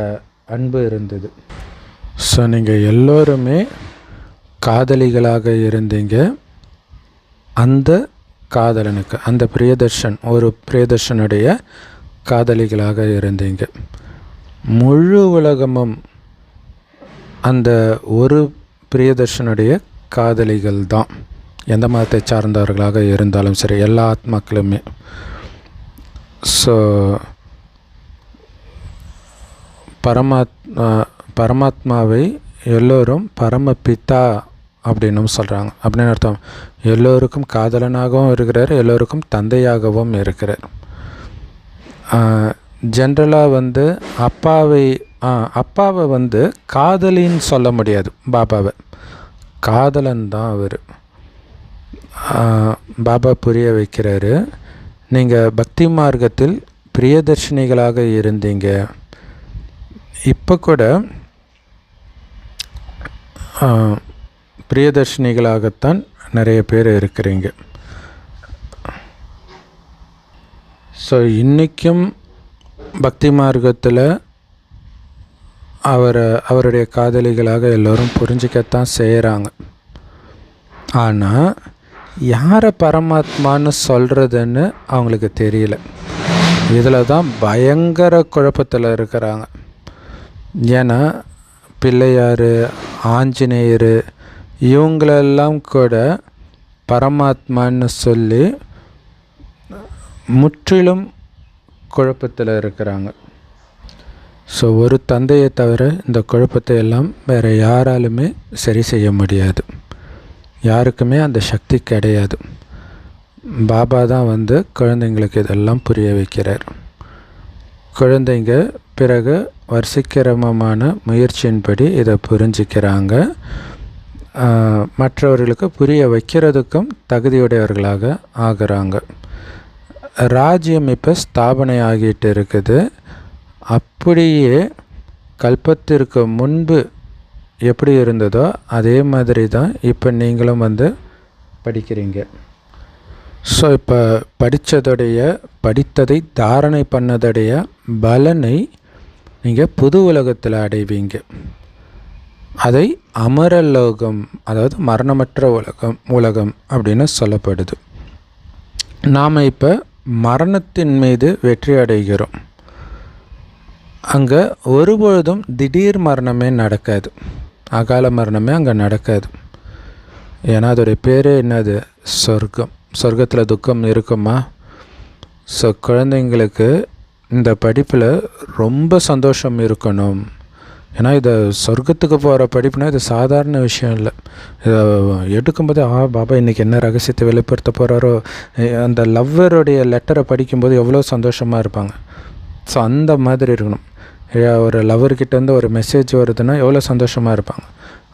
அன்பு இருந்தது. ஸோ நீங்கள் எல்லோருமே காதலிகளாக இருந்தீங்க. அந்த காதலனுக்கு, அந்த பிரியதர்ஷன், ஒரு பிரியதர்ஷனுடைய காதலிகளாக இருந்தீங்க. முழு உலகமும் அந்த ஒரு பிரியதர்ஷனுடைய காதலிகள் தான். எந்த மதத்தை சார்ந்தவர்களாக இருந்தாலும் சரி, எல்லா ஆத்மாக்களுமே. ஸோ பரமாத்மாவை எல்லோரும் பரமபிதா அப்படின்னும் சொல்கிறாங்க. அப்படின்னு அர்த்தம் எல்லோருக்கும் காதலனாகவும் இருக்கிறார், எல்லோருக்கும் தந்தையாகவும் இருக்கிறார். ஜென்ரலாக வந்து அப்பாவை வந்து காதலின்னு சொல்ல முடியாது. பாபாவை காதலன் தான் அவர். பாபா புரிய வைக்கிறாரு, நீங்கள் பக்தி மார்க்கத்தில் பிரியதர்ஷினிகளாக இருந்தீங்க. இப்போ கூட பிரியதர்ஷினிகளாகத்தான் நிறைய பேர் இருக்கிறீங்க. ஸோ இன்றைக்கும் பக்தி மார்க்கத்தில் அவருடைய காதலிகளாக எல்லோரும் புரிஞ்சிக்கத்தான் செய்கிறாங்க. ஆனால் யாரை பரமாத்மான்னு சொல்கிறதுன்னு அவங்களுக்கு தெரியல. இதில் தான் பயங்கர குழப்பத்தில் இருக்கிறாங்க. ஏன்னா பிள்ளையார், ஆஞ்சநேயர் இவங்களெல்லாம் கூட பரமாத்மான்னு சொல்லி முற்றிலும் குழப்பத்தில் இருக்கிறாங்க. ஸோ ஒரு தந்தையை தவிர இந்த குழப்பத்தை எல்லாம் வேறு யாராலுமே சரி செய்ய முடியாது. யாருக்குமே அந்த சக்தி கிடையாது. பாபா தான் குழந்தைங்களுக்கு இதெல்லாம் புரிய வைக்கிறார். குழந்தைங்க பிறகு வரிசைக்கிரமமான முயற்சியின்படி இதை புரிஞ்சிக்கிறாங்க. மற்றவர்களுக்கு புரிய வைக்கிறதுக்கும் தகுதியுடையவர்களாக ஆகிறாங்க. ராஜ்யம் இப்போ ஸ்தாபனை ஆகிட்டு இருக்குது. அப்படியே கல்பத்திற்கு முன்பு எப்படி இருந்ததோ அதே மாதிரி தான் இப்போ நீங்களும் படிக்கிறீங்க. ஸோ இப்போ படித்ததை தாரணை பண்ணதுடைய பலனை நீங்கள் புது உலகத்தில் அடைவீங்க. அதை அமரலோகம், அதாவது மரணமற்ற உலகம் அப்படின்னு சொல்லப்படுது. நாம் இப்போ மரணத்தின் மீது வெற்றி அடைகிறோம். அங்கே ஒருபொழுதும் திடீர் மரணமே நடக்காது. அகால மரணமே அங்கே நடக்காது. ஏன்னா அதோடைய பேரே என்னது? சொர்க்கம். சொர்க்கத்தில் துக்கம் இருக்குமா? ஸோ குழந்தைங்களுக்கு இந்த படிப்பில் ரொம்ப சந்தோஷம் இருக்கணும். ஏன்னா இதை சொர்க்கத்துக்கு போகிற படிப்புனா இது சாதாரண விஷயம் இல்லை. இதை எடுக்கும்போது பாபா இன்றைக்கி என்ன ரகசியத்தை வெளிப்படுத்த போகிறாரோ, அந்த லவ்வருடைய லெட்டரை படிக்கும்போது எவ்வளோ சந்தோஷமாக இருப்பாங்க. ஸோ அந்த மாதிரி இருக்கணும். ஒரு லவர்கிட்டேருந்து ஒரு மெசேஜ் வருதுன்னா எவ்வளோ சந்தோஷமாக இருப்பாங்க.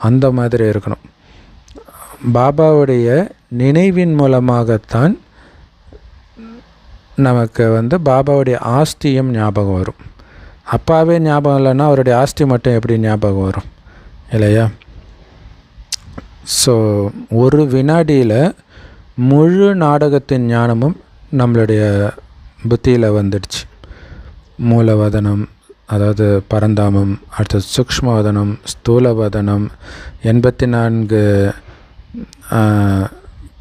அந்த மாதிரி இருக்கணும். பாபாவுடைய நினைவின் மூலமாகத்தான் நமக்கு பாபாவுடைய ஆஸ்தியும் ஞாபகம் வரும். அப்பாவே ஞாபகம் இல்லைன்னா அவருடைய ஆஸ்தி மட்டும் எப்படி ஞாபகம் வரும் இல்லையா? ஸோ ஒரு வினாடியில் முழு நாடகத்தின் ஞானமும் நம்மளுடைய புத்தியில் வந்துடுச்சு. மூலவதனம், அதாவது பரந்தாமம், அடுத்தது சூக்ஷ்மவதனம், ஸ்தூலவதனம், 84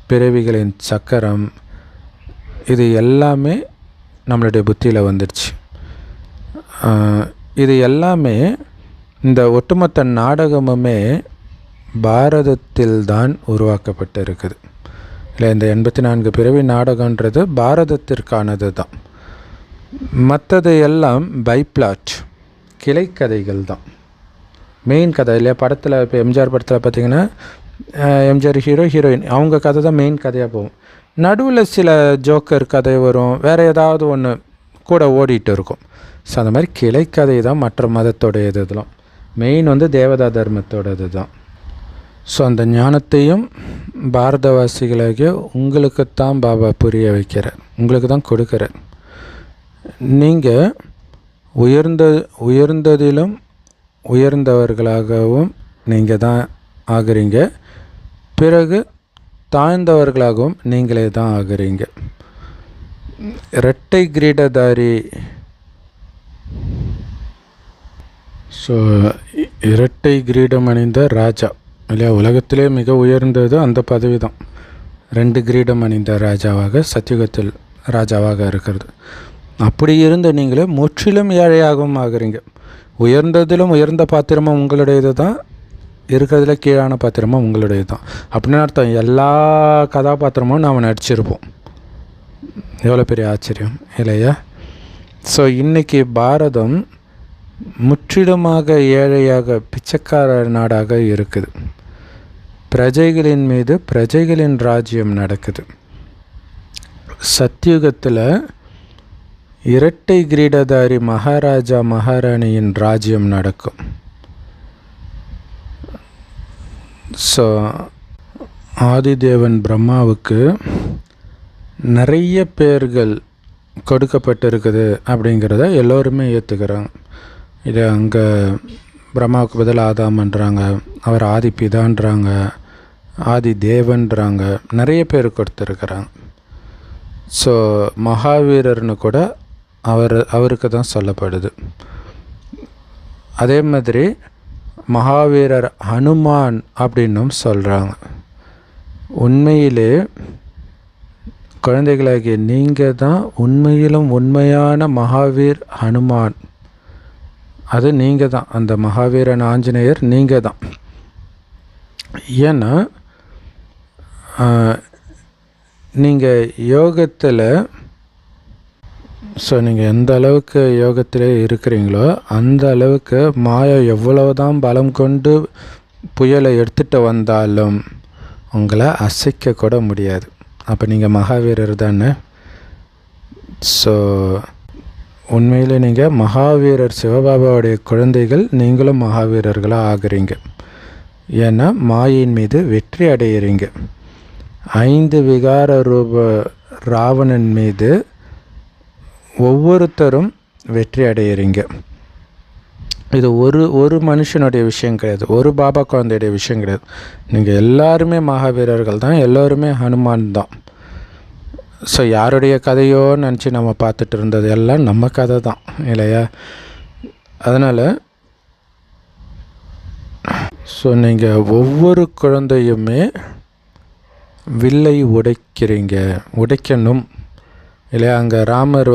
பிறவிகளின் சக்கரம், இது எல்லாமே நம்மளுடைய புத்தியில் வந்துடுச்சு. இது எல்லாமே இந்த ஒட்டுமொத்த நாடகமுமே பாரதத்தில் தான் உருவாக்கப்பட்டு இருக்குது. இல்லை, இந்த 84 பிறவி நாடகன்றது பாரதத்திற்கானது தான். மற்றது எல்லாம் பைப்ளாட், கிளைக்கதைகள் தான். மெயின் கதை இல்லையா? படத்தில் இப்போ எம்ஜிஆர் படத்தில் பார்த்திங்கன்னா எம்ஜிஆர் ஹீரோ, ஹீரோயின், அவங்க கதை தான் மெயின் கதையாக போகும். நடுவில் சில ஜோக்கர் கதை வரும், வேறு ஏதாவது ஒன்று கூட ஓடிட்டு இருக்கும். ஸோ அந்த மாதிரி கிளைக்கதை தான் மற்ற மதத்தோடைய இதெல்லாம். மெயின் தேவதா தர்மத்தோடது தான். ஸோ அந்த ஞானத்தையும் பாரதவாசிகளாகிய உங்களுக்குத்தான் பாபா புரிய வைக்கிறார், உங்களுக்கு தான் கொடுக்குறார். நீங்கள் உயர்ந்ததிலும் உயர்ந்தவர்களாகவும் நீங்கள் தான் ஆகிறீங்க. பிறகு தாழ்ந்தவர்களாகவும் நீங்களே தான் ஆகிறீங்க. இரட்டை கிரீடதாரி. ஸோ இரட்டை கிரீடம் அணிந்த ராஜா இல்லையா? உலகத்திலே மிக உயர்ந்தது அந்த பதவி தான். 2 கிரீடம் அணிந்த ராஜாவாக, சத்தியுகத்தில் ராஜாவாக இருக்கிறது. அப்படி இருந்த நீங்களே முற்றிலும் ஏழையாகவும் ஆகிறீங்க. உயர்ந்ததிலும் உயர்ந்த பாத்திரமும் உங்களுடையது தான், இருக்கிறதுல கீழான பாத்திரமும் உங்களுடையது தான். அப்படின்னு அர்த்தம் எல்லா கதாபாத்திரமும் நாம் நடிச்சிருப்போம். எவ்வளோ பெரிய ஆச்சரியம் இல்லையா? ஸோ இன்றைக்கி பாரதம் முற்றிலுமாக ஏழையாக, பிச்சைக்கார நாடாக இருக்குது. பிரஜைகளின் மீது பிரஜைகளின் ராஜ்யம் நடக்குது. சத்தியுகத்தில் இரட்டை கிரீடதாரி மகாராஜா மகாராணியின் ராஜ்யம் நடக்கும். ஸோ ஆதிதேவன் பிரம்மாவுக்கு நிறைய பேர்கள் கொடுக்கப்பட்டிருக்குது அப்படிங்கிறத எல்லோருமே ஏற்றுக்கிறாங்க. இது அங்கே பிரம்மாவுக்கு பதில் ஆதாமன்றாங்க, அவர் ஆதி பிதான்றாங்க, ஆதி தேவன்றாங்க, நிறைய பேர் கொடுத்துருக்குறாங்க. ஸோ மகாவீரர்னு கூட அவருக்கு தான் சொல்லப்படுது. அதே மாதிரி மகாவீரர் ஹனுமான் அப்படின்னும் சொல்கிறாங்க. உண்மையிலே குழந்தைகளாகிய நீங்கள் தான் உண்மையிலும் உண்மையான மகாவீர் ஹனுமான். அது நீங்கள் தான், அந்த மகாவீரன் ஆஞ்சநேயர் நீங்கள் தான். ஏன்னா நீங்கள் யோகத்தில் நீங்கள் எந்த அளவுக்கு யோகத்தில் இருக்கிறீங்களோ அந்த அளவுக்கு மாயா எவ்வளவு தான் பலம் கொண்டு புயலை எடுத்துகிட்டு வந்தாலும் உங்களை அசைக்க கூட முடியாது. அப்போ நீங்கள் மகாவீரர் தானே. ஸோ உண்மையில் நீங்கள் மகாவீரர், சிவபாபாவுடைய குழந்தைகள். நீங்களும் மகாவீரர்களாக ஆகுறீங்க. ஏன்னா மாயின் மீது வெற்றி அடைகிறீங்க. 5 விகார ரூப ராவணன் மீது ஒவ்வொருத்தரும் வெற்றி அடைகிறீங்க. இது ஒரு மனுஷனுடைய விஷயம் கிடையாது, ஒரு பாபா குழந்தையுடைய விஷயம் கிடையாது. நீங்கள் எல்லாருமே மகாவீரர்கள் தான், எல்லோருமே ஹனுமான் தான். ஸோ யாருடைய கதையோ நினச்சி நம்ம பார்த்துட்டு இருந்தது எல்லாம் நம்ம கதை தான் இல்லையா? அதனால் நீங்கள் ஒவ்வொரு குழந்தையுமே வில்லை உடைக்கணும் இல்லையா? அங்கே ராமர்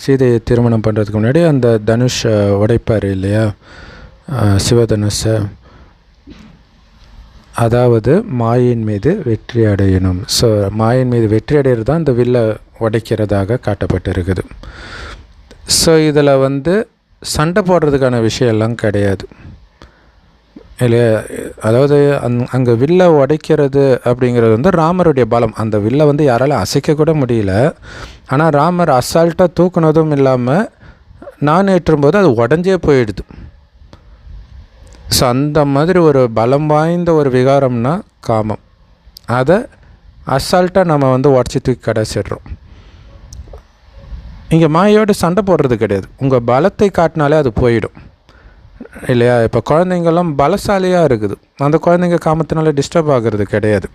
சீதையை திருமணம் பண்ணுறதுக்கு முன்னாடி அந்த தனுஷை உடைப்பார் இல்லையா, சிவதனுஷை. அதாவது மாயின் மீது வெற்றி அடையணும். ஸோ மாயின் மீது வெற்றி அடைகிறது தான் இந்த வில்லை உடைக்கிறதாக காட்டப்பட்டிருக்குது. ஸோ இதில் சண்டை போடுறதுக்கான விஷயம்லாம் கிடையாது இல்லையா? அதாவது அங்கே வில்லை உடைக்கிறது அப்படிங்கிறது ராமருடைய பலம். அந்த வில்லை யாராலும் அசைக்க கூட முடியல. ஆனால் ராமர் அசால்ட்டாக தூக்குனதும் இல்லாமல் நான் ஏற்றும்போது அது உடஞ்சே போயிடுது. ஸோ அந்த மாதிரி ஒரு பலம் வாய்ந்த ஒரு விகாரம்னா காமம். அதை அசால்ட்டாக நம்ம உடச்சி தூக்கி கடைசிடுறோம். இங்கே மாயோடு சண்டை போடுறது கிடையாது. உங்கள் பலத்தை காட்டினாலே அது போயிடும் இல்லையா? இப்போ குழந்தைங்கள்லாம் பலசாலியாக இருக்குது. அந்த குழந்தைங்க காமத்தினால டிஸ்டர்ப் ஆகிறது கிடையாது,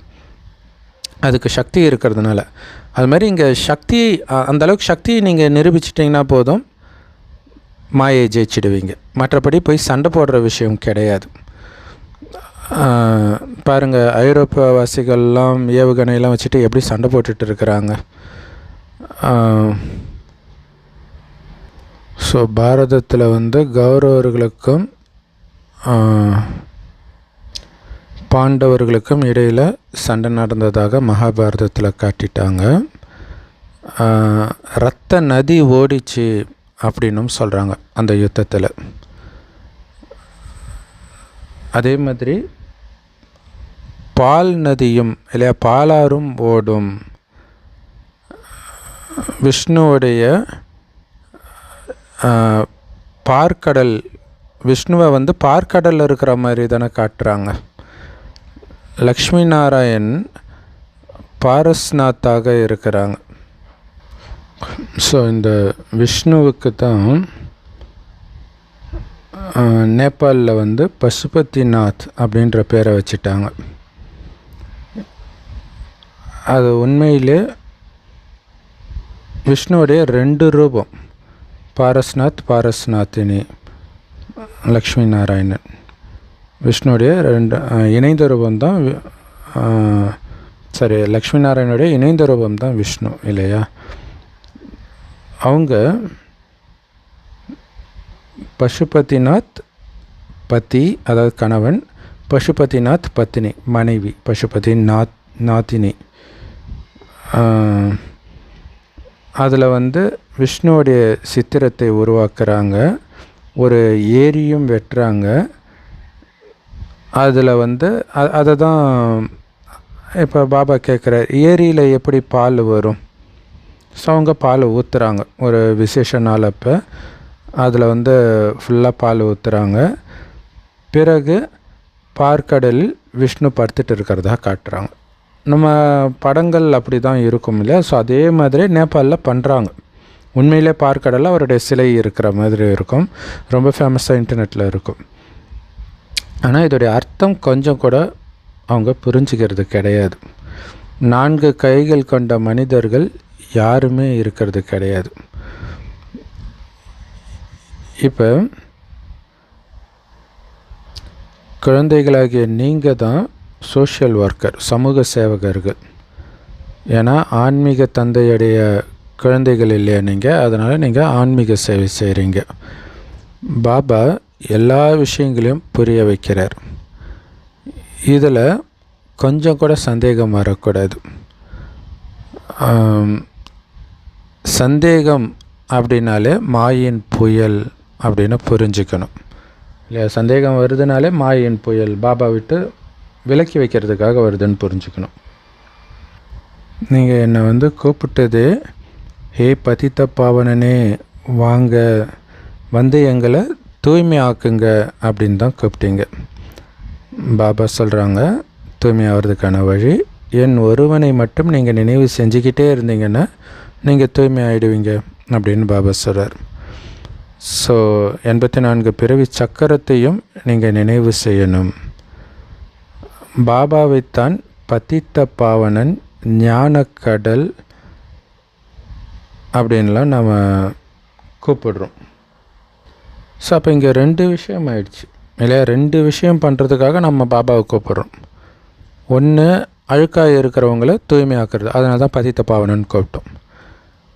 அதுக்கு சக்தி இருக்கிறதுனால. அது மாதிரி இங்கே சக்தியை, அந்தளவுக்கு சக்தியை நீங்கள் நிரூபிச்சிட்டிங்கன்னா போதும், மாயை ஜெயிச்சிடுவீங்க. மற்றபடி போய் சண்டை போடுற விஷயம் கிடையாது. பாருங்கள், ஐரோப்பாவாசிகள்லாம் ஏவுகணையெல்லாம் வச்சுட்டு எப்படி சண்டை போட்டுட்டு இருக்கிறாங்க. ஸோ பாரதத்தில் கௌரவர்களுக்கும் பாண்டவர்களுக்கும் இடையில் சண்டை நடந்ததாக மகாபாரதத்தில் காட்டிட்டாங்க. இரத்த நதி ஓடிச்சு அப்படின்னும் சொல்கிறாங்க அந்த யுத்தத்தில். அதே மாதிரி பால் நதியும் இல்லையா, பாலாறும் ஓடும். விஷ்ணுவுடைய பார்க்கடல், விஷ்ணுவை பார்க்கடலில் இருக்கிற மாதிரி தானே காட்டுறாங்க. லக்ஷ்மி நாராயண் பாரஸ்நாத்தாக இருக்கிறாங்க. ஸோ இந்த விஷ்ணுவுக்கு தான் நேபாளில் பசுபதிநாத் அப்படின்ற பேரை வச்சுட்டாங்க. அது உண்மையிலே விஷ்ணுவுடைய 2 ரூபம், பாரஸ்நாத்தினி, லக்ஷ்மி நாராயணன். விஷ்ணுவுடைய 2 இணைந்த ரூபந்தான், சரி, லக்ஷ்மி நாராயணனுடைய இணைந்த ரூபம்தான் விஷ்ணு இல்லையா? அவங்க பசுபதிநாத் பதி, அதாவது கணவன், பசுபதிநாத் பத்தினி, மனைவி, நாத்தினி. அதில் விஷ்ணுவுடைய சித்திரத்தை உருவாக்குறாங்க. ஒரு ஏரியும் வெட்டுறாங்க. அதில் அதை தான் இப்போ பாபா கேட்குற, ஏரியில் எப்படி பால் வரும்? ஸோ அவங்க பால் ஊற்றுறாங்க ஒரு விசேஷ நாள் அப்போ. அதில் ஃபுல்லாக பால் ஊற்றுறாங்க. பிறகு பார்க்கடலில் விஷ்ணு படுத்துட்டு இருக்கிறதா காட்டுறாங்க. நம்ம படங்கள் அப்படி தான் இருக்கும் இல்லையா? ஸோ அதே மாதிரி நேபாளில் பண்ணுறாங்க. உண்மையிலே பார்க்கடலில் அவருடைய சிலை இருக்கிற மாதிரி இருக்கும். ரொம்ப ஃபேமஸாக இன்டர்நெட்டில் இருக்கும். ஆனால் இதோடைய அர்த்தம் கொஞ்சம் கூட அவங்க புரிஞ்சுக்கிறது கிடையாது. 4 கைகள் கொண்ட மனிதர்கள் யாருமே இருக்கிறது கிடையாது. இப்போ குழந்தைகளாகிய நீங்கள் தான் சோஷியல் ஒர்க்கர், சமூக சேவகர்கள். ஏன்னா ஆன்மீக தந்தையுடைய குழந்தைகள் இல்லையா நீங்கள், அதனால் நீங்கள் ஆன்மீக சேவை செய்கிறீங்க. பாபா எல்லா விஷயங்களையும் புரிய வைக்கிறார். இதில் கொஞ்சம் கூட சந்தேகம் வரக்கூடாது. சந்தேகம் அப்படின்னாலே மாயின் புயல் அப்படின்னு புரிஞ்சுக்கணும் இல்லையா. சந்தேகம் வருதுனாலே மாயின் புயல், பாபா விட்டு விலக்கி வைக்கிறதுக்காக வருதுன்னு புரிஞ்சுக்கணும். நீங்கள் என்னை கூப்பிட்டதே, ஹே பதித்த பாவனனே வாங்க, வந்து எங்களை தூய்மை ஆக்குங்க அப்படின்னு தான் கூப்பிட்டீங்க. பாபா சொல்கிறாங்க, தூய்மை ஆகிறதுக்கான வழி என் ஒருவனை மட்டும் நீங்கள் நினைவு செஞ்சுக்கிட்டே இருந்தீங்கன்னா நீங்கள் தூய்மை ஆகிடுவீங்க அப்படின்னு பாபா சொல்கிறார். ஸோ 84 பிறவி சக்கரத்தையும் நீங்கள் நினைவு செய்யணும். பாபாவைத்தான் பதித்த பாவனன், ஞானக்கடல் அப்படின்லாம் நம்ம கூப்பிடுறோம். ஸோ அப்போ இங்கே 2 விஷயம் ஆயிடுச்சு இல்லையா. 2 விஷயம் பண்ணுறதுக்காக நம்ம பாபாவை கூப்பிட்றோம். ஒன்று, அழுக்காக இருக்கிறவங்கள தூய்மையாக்குறது, அதனால தான் பதித்த பாவனன்னு கூப்பிட்டோம்.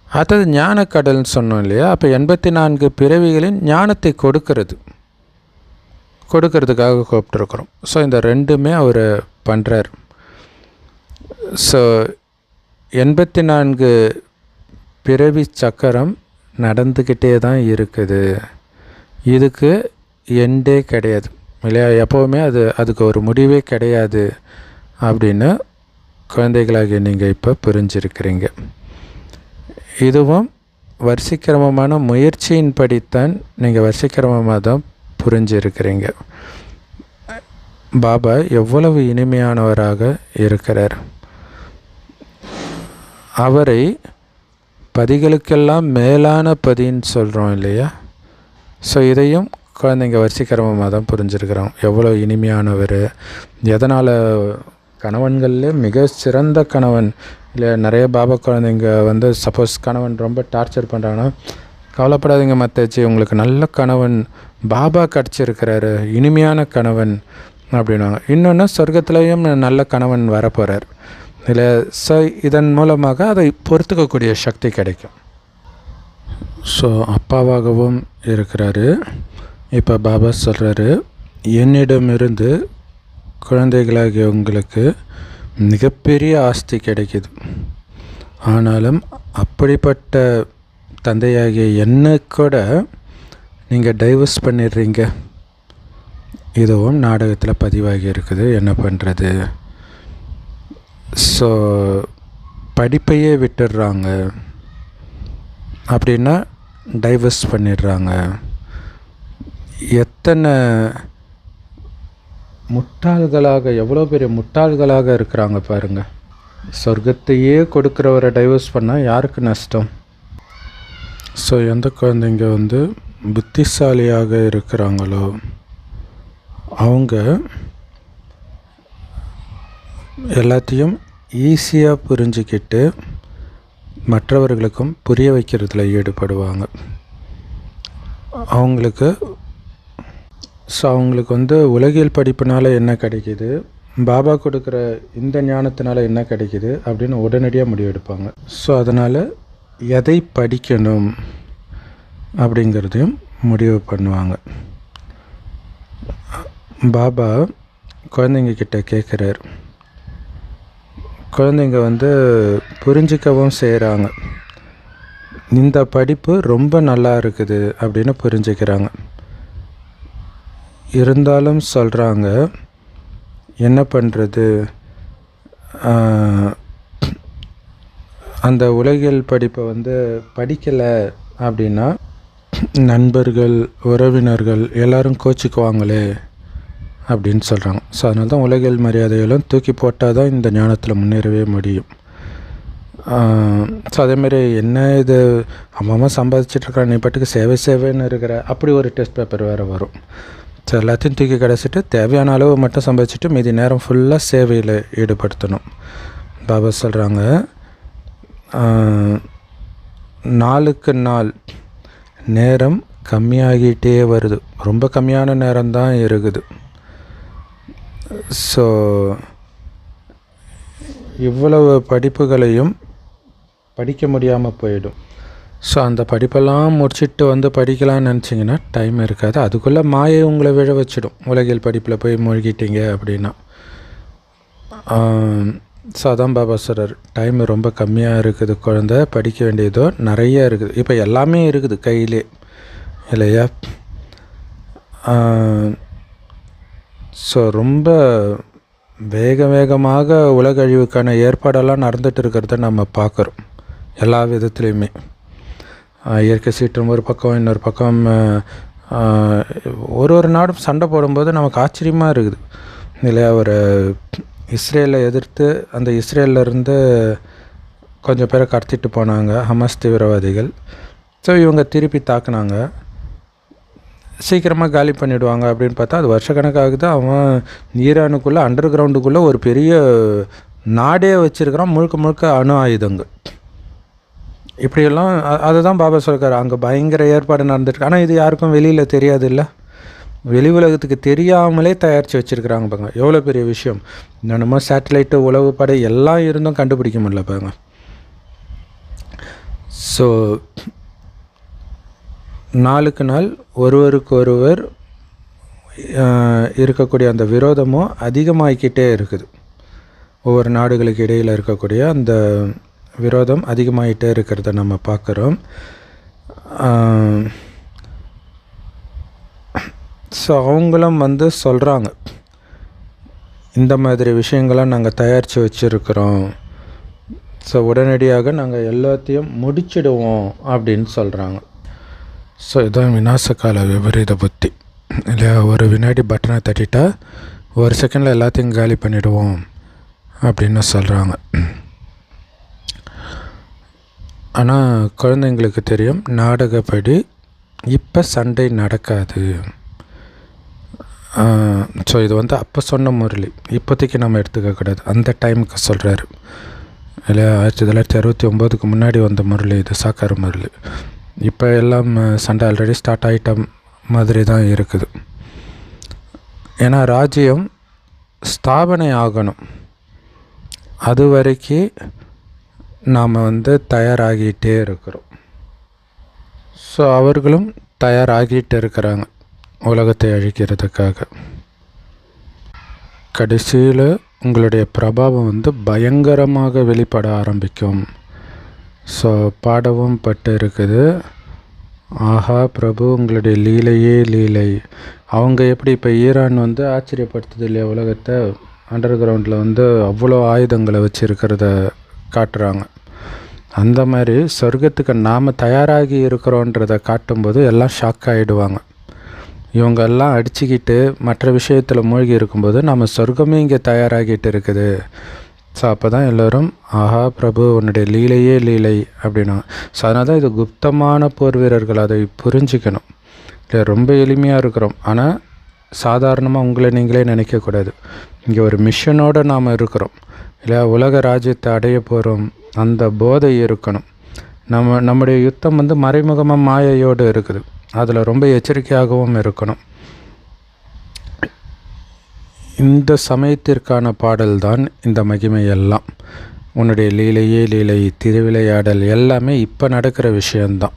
அடுத்தது ஞானக்கடல்னு சொன்னோம் இல்லையா. அப்போ 84 பிறவிகளின் ஞானத்தை கொடுக்கறதுக்காக கூப்பிட்டுருக்குறோம். ஸோ இந்த 2மே அவர் பண்ணுறார். ஸோ 84 பிறவி சக்கரம் நடந்துக்கிட்டே தான் இருக்குது. இதுக்கு எண்டே கிடையாது இல்லையா. எப்போவுமே அதுக்கு ஒரு முடிவே கிடையாது அப்படின்னு குழந்தைகளாகிய நீங்கள் இப்போ புரிஞ்சிருக்கிறீங்க. இதுவும் வரிசைக்கிரமமான முயற்சியின் படித்தான் நீங்கள் வரிசைக்கிரமமாக தான் புரிஞ்சிருக்கிறீங்க. பாபா எவ்வளவு இனிமையானவராக இருக்கிறார். அவரை பதிகளுக்கெல்லாம் மேலான பதின்னு சொல்கிறோம் இல்லையா. ஸோ இதையும் குழந்தைங்க வரிசைக்கிரமமாக தான் புரிஞ்சிருக்கிறோம். எவ்வளோ இனிமையானவர், எதனால் கணவன்களில் மிக சிறந்த கணவன் இல்லை. நிறைய பாபா குழந்தைங்க சப்போஸ் கணவன் ரொம்ப டார்ச்சர் பண்ணுறாங்கன்னா, கவலைப்படாதீங்க மத்தாச்சி, உங்களுக்கு நல்ல கணவன் பாபா கிடச்சிருக்கிறாரு, இனிமையான கணவன் அப்படின்னாங்க. இன்னொன்று, சொர்க்கத்துலேயும் நல்ல கணவன் வரப்போகிறார் இல்லை. ஸோ இதன் மூலமாக அதை பொறுத்துக்கக்கூடிய சக்தி கிடைக்கும். ஸோ அப்பாவாகவும் இருக்கிறாரு. இப்போ பாபா சொல்கிறாரு, என்னிடமிருந்து குழந்தைகளாகிய உங்களுக்கு மிகப்பெரிய ஆஸ்தி கிடைக்கிது. ஆனாலும் அப்படிப்பட்ட தந்தையாகிய என்னை கூட நீங்கள் டைவர்ஸ் பண்ணிடுறீங்க. இதுவும் நாடகத்தில் பதிவாகி இருக்குது. என்ன பண்ணுறது? ஸோ படிப்பையே விட்டுடுறாங்க அப்படின்னா டைவர்ஸ் பண்ணிடுறாங்க. எத்தனை முட்டாள்களாக, எவ்வளோ பெரிய முட்டாள்களாக இருக்கிறாங்க பாருங்கள். சொர்க்கத்தையே கொடுக்குறவரை டைவர்ஸ் பண்ணால் யாருக்கு நஷ்டம்? ஸோ எந்த குழந்தைங்க புத்திசாலியாக இருக்கிறாங்களோ அவங்க எல்லாத்தையும் ஈஸியாக புரிஞ்சுக்கிட்டு மற்றவர்களுக்கும் புரிய வைக்கிறதுல ஈடுபடுவாங்க. அவங்களுக்கு உலகியல் படிப்பினால் என்ன கிடைக்கிது, பாபா கொடுக்குற இந்த ஞானத்தினால என்ன கிடைக்கிது அப்படின்னு உடனடியாக முடிவெடுப்பாங்க. ஸோ அதனால் எதை படிக்கணும் அப்படிங்கிறதையும் முடிவு பண்ணுவாங்க. பாபா குழந்தைங்க கிட்ட கேட்குறார். குழந்தைங்க புரிஞ்சிக்கவும் செய்கிறாங்க. இந்த படிப்பு ரொம்ப நல்லா இருக்குது அப்படின்னு புரிஞ்சுக்கிறாங்க. இருந்தாலும் சொல்கிறாங்க, என்ன பண்ணுறது, அந்த உலகியல் படிப்பை படிக்கலை அப்படின்னா நண்பர்கள், உறவினர்கள் எல்லோரும் கோச்சிக்குவாங்களே அப்படின்னு சொல்கிறாங்க. ஸோ அதனால தான் உலகியல் மரியாதைகளும் தூக்கி போட்டால் தான் இந்த ஞானத்தில் முன்னேறவே முடியும். ஸோ அதேமாரி என்ன இது அம்மா சம்பாதிச்சிட்ருக்கா, நீ பாட்டுக்கு சேவைன்னு இருக்கிற, அப்படி ஒரு டெஸ்ட் பேப்பர் வேறு வரும். ஸோ எல்லாத்தையும் தூக்கி கிடச்சிட்டு தேவையான அளவு மட்டும் சம்பாதிச்சுட்டு மீதி நேரம் ஃபுல்லாக சேவையில் ஈடுபடுத்தணும். பாபா சொல்கிறாங்க, நாளுக்கு நாள் நேரம் கம்மியாகிட்டே வருது. ரொம்ப கம்மியான நேரம்தான் இருக்குது. ஸோ இவ்வளவு படிப்புகளையும் படிக்க முடியாமல் போயிடும். ஸோ அந்த படிப்பெல்லாம் முடிச்சுட்டு படிக்கலான்னு நினச்சிங்கன்னா டைம் இருக்காது. அதுக்குள்ளே மாயை உங்களை விழ வச்சிடும். உலகியல் படிப்பில் போய் மூழ்கிட்டீங்க அப்படின்னா ஸோ அதான் பாபா சொல்கிறார், டைம் ரொம்ப கம்மியாக இருக்குது குழந்தை, படிக்க வேண்டியதோ நிறைய இருக்குது. இப்போ எல்லாமே இருக்குது கையிலே இல்லையா? ஸோ ரொம்ப வேகமாக உலக அழிவுக்கான ஏற்பாடெல்லாம் நடந்துகிட்டு இருக்கிறத நம்ம பார்க்குறோம் எல்லா விதத்துலேயுமே. இயற்கை சீற்றம் ஒரு பக்கம், இன்னொரு பக்கம் ஒரு நாடும் சண்டை போடும்போது நமக்கு ஆச்சரியமாக இருக்குது இல்லையா? ஒரு இஸ்ரேலை எதிர்த்து அந்த இஸ்ரேலிருந்து கொஞ்சம் பேரை கடத்திட்டு போனாங்க ஹமாஸ் தீவிரவாதிகள். ஸோ இவங்க திருப்பி தாக்குனாங்க, சீக்கிரமாக காலி பண்ணிவிடுவாங்க அப்படின்னு பார்த்தா அது வருஷக்கணக்காகுது. அவன் ஈரானுக்குள்ளே அண்டர் கிரவுண்டுக்குள்ளே ஒரு பெரிய நாடே வச்சுருக்கிறான், முழுக்க அணு ஆயுதங்கள். இப்படியெல்லாம் அதை தான் பாபா சொல்கிறார், அங்கே பயங்கர ஏற்பாடு நடந்துருக்கு. ஆனால் இது யாருக்கும் வெளியில் தெரியாது இல்லை, வெளி உலகத்துக்கு தெரியாமலே தயாரித்து வச்சுருக்குறாங்க பாருங்க. எவ்வளோ பெரிய விஷயம். என்னென்னமோ சேட்டலைட்டு உளவுப்படை எல்லாம் இருந்தும் கண்டுபிடிக்க முடியல பாருங்க. ஸோ நாளுக்கு நாள் ஒருவருக்கு ஒருவர் இருக்கக்கூடிய அந்த விரோதமும் அதிகமாகிக்கிட்டே இருக்குது. ஒவ்வொரு நாடுகளுக்கு இடையில் இருக்கக்கூடிய அந்த விரோதம் அதிகமாகிட்டே இருக்கிறத நம்ம பார்க்குறோம். ஸோ அவங்களும் சொல்கிறாங்க, இந்த மாதிரி விஷயங்கள்லாம் நாங்கள் தயாரித்து வச்சுருக்கிறோம், ஸோ உடனடியாக நாங்கள் எல்லாத்தையும் முடிச்சிடுவோம் அப்படின்னு சொல்கிறாங்க. ஸோ இதுதான் விநாசகால விபரீத புத்தி இல்லையா? ஒரு வினாடி பட்டனை தட்டிட்டா ஒரு செகண்டில் எல்லாத்தையும் காலி பண்ணிவிடுவோம் அப்படின்னு சொல்கிறாங்க. ஆனால் குழந்தைங்களுக்கு தெரியும், நாடகப்படி இப்போ சண்டை நடக்காது. ஸோ இது அப்போ சொன்ன முரளி, இப்போதைக்கு நம்ம எடுத்துக்கக்கூடாது, அந்த டைமுக்கு சொல்கிறாரு இல்லையா? 1969க்கு முன்னாடி வந்த முரளி இது, சாக்கார முரளி. இப்போ எல்லாம் சண்டை ஆல்ரெடி ஸ்டார்ட் ஆகிட்ட மாதிரி தான் இருக்குது. ஏன்னா ராஜ்யம் ஸ்தாபனை ஆகணும், அது வரைக்கும் நாம் தயாராகிட்டே இருக்கிறோம். ஸோ அவர்களும் தயாராகிட்டு இருக்கிறாங்க உலகத்தை அழிக்கிறதுக்காக. கடைசியில் உங்களுடைய பிரபாவம் பயங்கரமாக வெளிப்பட ஆரம்பிக்கும். ஸோ பாடவும் பட்டு இருக்குது, ஆஹா பிரபு உங்களுடைய லீலையே லீலை. அவங்க எப்படி இப்போ ஈரான் ஆச்சரியப்படுத்துது இல்லையா உலகத்தை? அண்டர் கிரவுண்டில் அவ்வளோ ஆயுதங்களை வச்சுருக்கிறத காட்டுறாங்க. அந்த மாதிரி சொர்க்கத்துக்கு நாம் தயாராகி இருக்கிறோன்றதை காட்டும்போது எல்லாம் ஷாக் ஆகிடுவாங்க. இவங்கெல்லாம் அடிச்சுக்கிட்டு மற்ற விஷயத்தில் மூழ்கி இருக்கும்போது நம்ம சொர்க்கமே இங்கே தயாராகிட்டு இருக்குது. ஸோ அப்போ தான் எல்லோரும் ஆஹா பிரபு உன்னுடைய லீலையே லீலை அப்படின்னா. ஸோ அதனால தான் இது குப்தமான போர் வீரர்கள், அதை புரிஞ்சிக்கணும் இல்லை? ரொம்ப எளிமையாக இருக்கிறோம், ஆனால் சாதாரணமாக உங்களை நீங்களே நினைக்கக்கூடாது. இங்கே ஒரு மிஷனோடு நாம் இருக்கிறோம் இல்லையா? உலக ராஜ்யத்தை அடைய போகிறோம், அந்த போதை இருக்கணும். நம்முடைய யுத்தம் மறைமுகமாக மாயையோடு இருக்குது, அதில் ரொம்ப எச்சரிக்கையாகவும் இருக்கணும். இந்த சமயத்திற்கான பாடல் தான் இந்த மகிமை எல்லாம். உன்னுடைய லீலையே லீலை, திருவிளையாடல் எல்லாமே இப்போ நடக்கிற விஷயந்தான்.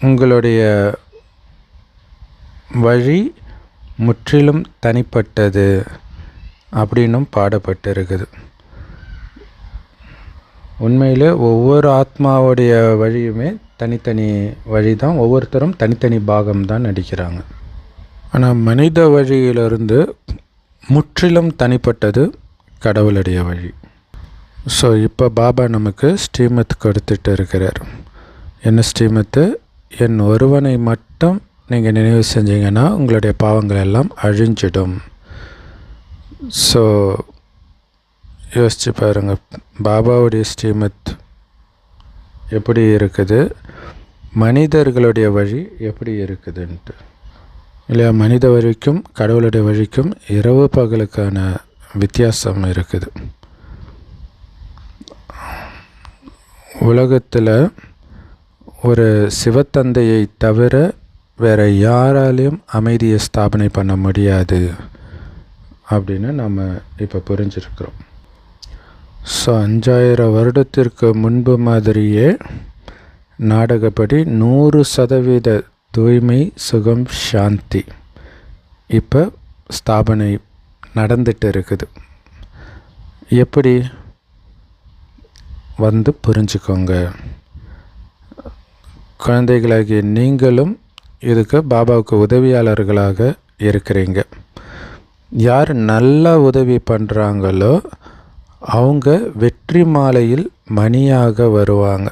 உங்களுடைய வழி முற்றிலும் தனிப்பட்டது அப்படின்னும் பாடப்பட்டு இருக்குது. உண்மையில் ஒவ்வொரு ஆத்மாவுடைய வழியுமே தனித்தனி வழி தான், ஒவ்வொருத்தரும் தனித்தனி பாகம்தான் நடிக்கிறாங்க. ஆனால் மனித வழியிலிருந்து முற்றிலும் தனிப்பட்டது கடவுளுடைய வழி. ஸோ இப்போ பாபா நமக்கு ஸ்ரீமத் கொடுத்துட்டு இருக்கிறார். என்ன ஸ்ரீமத்து? என் ஒருவனை மட்டும் நீங்கள் நினைவு செஞ்சீங்கன்னா உங்களுடைய பாவங்கள் எல்லாம் அழிஞ்சிடும். ஸோ யோசிச்சு பாருங்கள், பாபாவுடைய ஸ்ரீமத் எப்படி இருக்குது, மனிதர்களுடைய வழி எப்படி இருக்குதுன்ட்டு இல்லையா? மனித வழிக்கும் கடவுளுடைய வழிக்கும் இரவு பகலுக்கான வித்தியாசம் இருக்குது. உலகத்தில் ஒரு சிவத்தந்தையை தவிர வேறு யாராலையும் அமைதியை ஸ்தாபனை பண்ண முடியாது அப்படின்னு நம்ம இப்போ புரிஞ்சிருக்கிறோம். ஸோ 5000 வருடத்திற்கு முன்பு மாதிரியே நாடகப்படி 100% தூய்மை, சுகம், சாந்தி இப்போ ஸ்தாபனை நடந்துட்டு இருக்குது. எப்படி வந்து புரிஞ்சுக்கோங்க. குழந்தைகளாகிய நீங்களும் இதுக்கு பாபாவுக்கு உதவியாளர்களாக இருக்கிறீங்க. யார் நல்ல உதவி பண்ணுறாங்களோ அவங்க வெற்றி மாலையில் மணியாக வருவாங்க.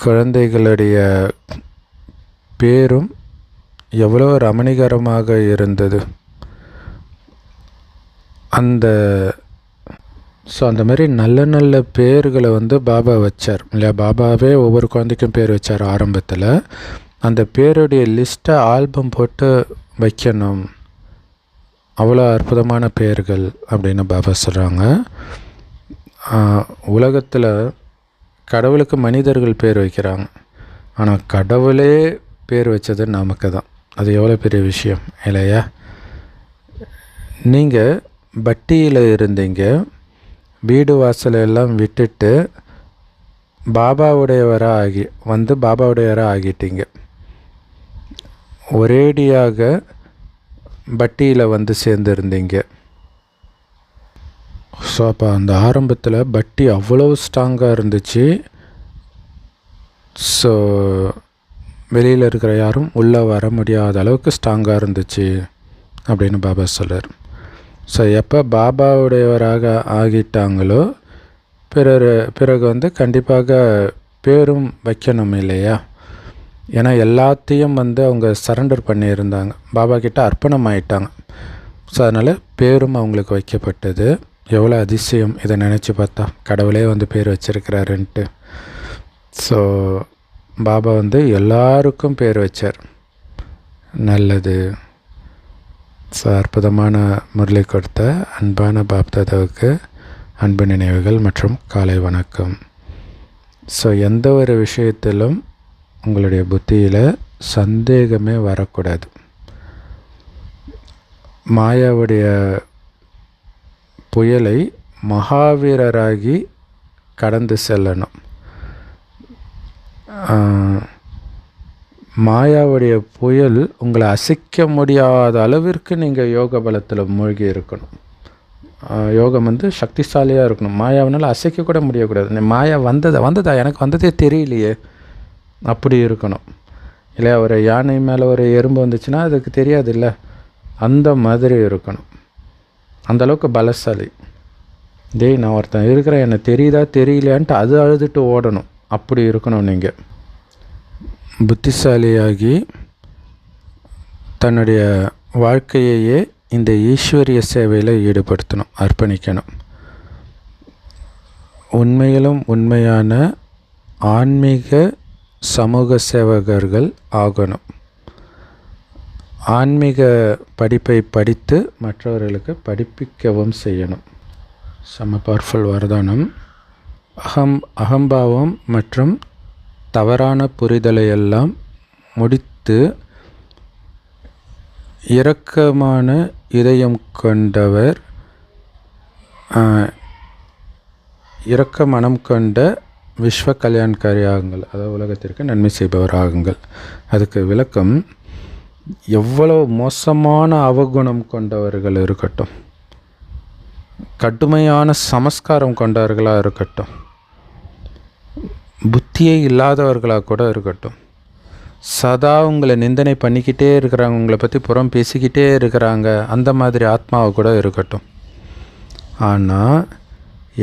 குழந்தைகளுடைய பேரும் எவ்வளோ ரமணிகரமாக இருந்தது. அந்த மாதிரி நல்ல நல்ல பேர்களை வந்து பாபா வச்சார் இல்லையா. பாபாவே ஒவ்வொரு குழந்தைக்கும் பேர் வச்சார் ஆரம்பத்தில். அந்த பேருடைய லிஸ்ட்டை ஆல்பம் போட்டு வைக்கணும். அவ்வளோ அற்புதமான பேர்கள் அப்படின்னு பாபா சொல்கிறாங்க. உலகத்தில் கடவுளுக்கு மனிதர்கள் பேர் வைக்கிறாங்க, ஆனால் கடவுளே பேர் வச்சது நமக்கு தான். அது எவ்வளோ பெரிய விஷயம் இல்லையா. நீங்கள் பட்டியில் இருந்தீங்க, வீடு வாசலை எல்லாம் விட்டுட்டு பாபாவுடையவராக ஆகிட்டீங்க. ஒரேடியாக பட்டியில் வந்து சேர்ந்துருந்தீங்க. ஸோ அப்போ அந்த ஆரம்பத்தில் பட்டி அவ்வளோ ஸ்ட்ராங்காக இருந்துச்சு. ஸோ வெளியில் இருக்கிற யாரும் உள்ளே வர முடியாத அளவுக்கு ஸ்ட்ராங்காக இருந்துச்சு அப்படின்னு பாபா சொல்கிறார். ஸோ எப்போ பாபாவுடையவராக ஆகிட்டாங்களோ பிறகு வந்து கண்டிப்பாக பேரும் வைக்கணும் இல்லையா. ஏன்னா எல்லாத்தையும் வந்து அவங்க சரண்டர் பண்ணியிருந்தாங்க, பாபா கிட்ட அர்ப்பணம் ஆகிட்டாங்க. ஸோ அதனால் பேரும் அவங்களுக்கு வைக்கப்பட்டது. எவ்வளோ அதிசயம் இதை நினச்சி பார்த்தா, கடவுளே வந்து பேர் வச்சிருக்கிறாருன்ட்டு. ஸோ பாபா வந்து எல்லாருக்கும் பேர் வச்சார். நல்லது. ஸோ அற்புதமான முரளி கொடுத்த அன்பான பாப்தாதாவுக்கு அன்பு நினைவுகள் மற்றும் காலை வணக்கம். ஸோ எந்த ஒரு விஷயத்திலும் உங்களுடைய புத்தியில் சந்தேகமே வரக்கூடாது. மாயாவுடைய புயலை மகாவீரராகி கடந்து செல்லணும். மாயாவுடைய புயல் உங்களை அசைக்க முடியாத அளவிற்கு நீங்கள் யோக பலத்தில் மூழ்கி இருக்கணும். யோகம் வந்து சக்திசாலியாக இருக்கணும். மாயாவினால் அசைக்க கூட முடியக்கூடாது. மாயா வந்ததா எனக்கு வந்ததே தெரியலையே அப்படி இருக்கணும் இல்லையா. ஒரு யானை மேலே ஒரு எறும்பு வந்துச்சுன்னா அதுக்கு தெரியாது இல்லை, அந்த மாதிரி இருக்கணும். அந்தளவுக்கு பலசாலி. நான் ஒருத்தன் இருக்கிறேன், என்னை தெரியுதா தெரியலையான்ட்டு அது அழுதுட்டு ஓடணும். அப்படி இருக்கணும். நீங்கள் புத்திசாலியாகி தன்னுடைய வாழ்க்கையையே இந்த ஈஸ்வரிய சேவையில் ஈடுபடுத்தணும், அர்ப்பணிக்கணும். உண்மையிலும் உண்மையான ஆன்மீக சமூக சேவகர்கள் ஆகணும். ஆன்மீக படிப்பை படித்து மற்றவர்களுக்கு படிப்பிக்கவும் செய்யணும். செம்ம பவர்ஃபுல் வரதானம். அகம்பாவம் மற்றும் தவறான புரிதலையெல்லாம் முடித்து இரக்கமான இதயம் கொண்டவர், இரக்க மனம் கொண்ட விஸ்வ கல்யாண்காரி ஆகுங்கள், அதாவது உலகத்திற்கு நன்மை செய்பவர் ஆகுங்கள். அதுக்கு விளக்கம், எவ்வளோ மோசமான அவகுணம் கொண்டவர்கள் இருக்கட்டும், கடுமையான சமஸ்காரம் கொண்டவர்களாக இருக்கட்டும், புத்தியே இல்லாதவர்களாக கூட இருக்கட்டும், சதா உங்களை நிந்தனை பண்ணிக்கிட்டே இருக்கிறாங்க, உங்களை பற்றி புறம் பேசிக்கிட்டே இருக்கிறாங்க, அந்த மாதிரி ஆத்மாவை கூட இருக்கட்டும். ஆனால்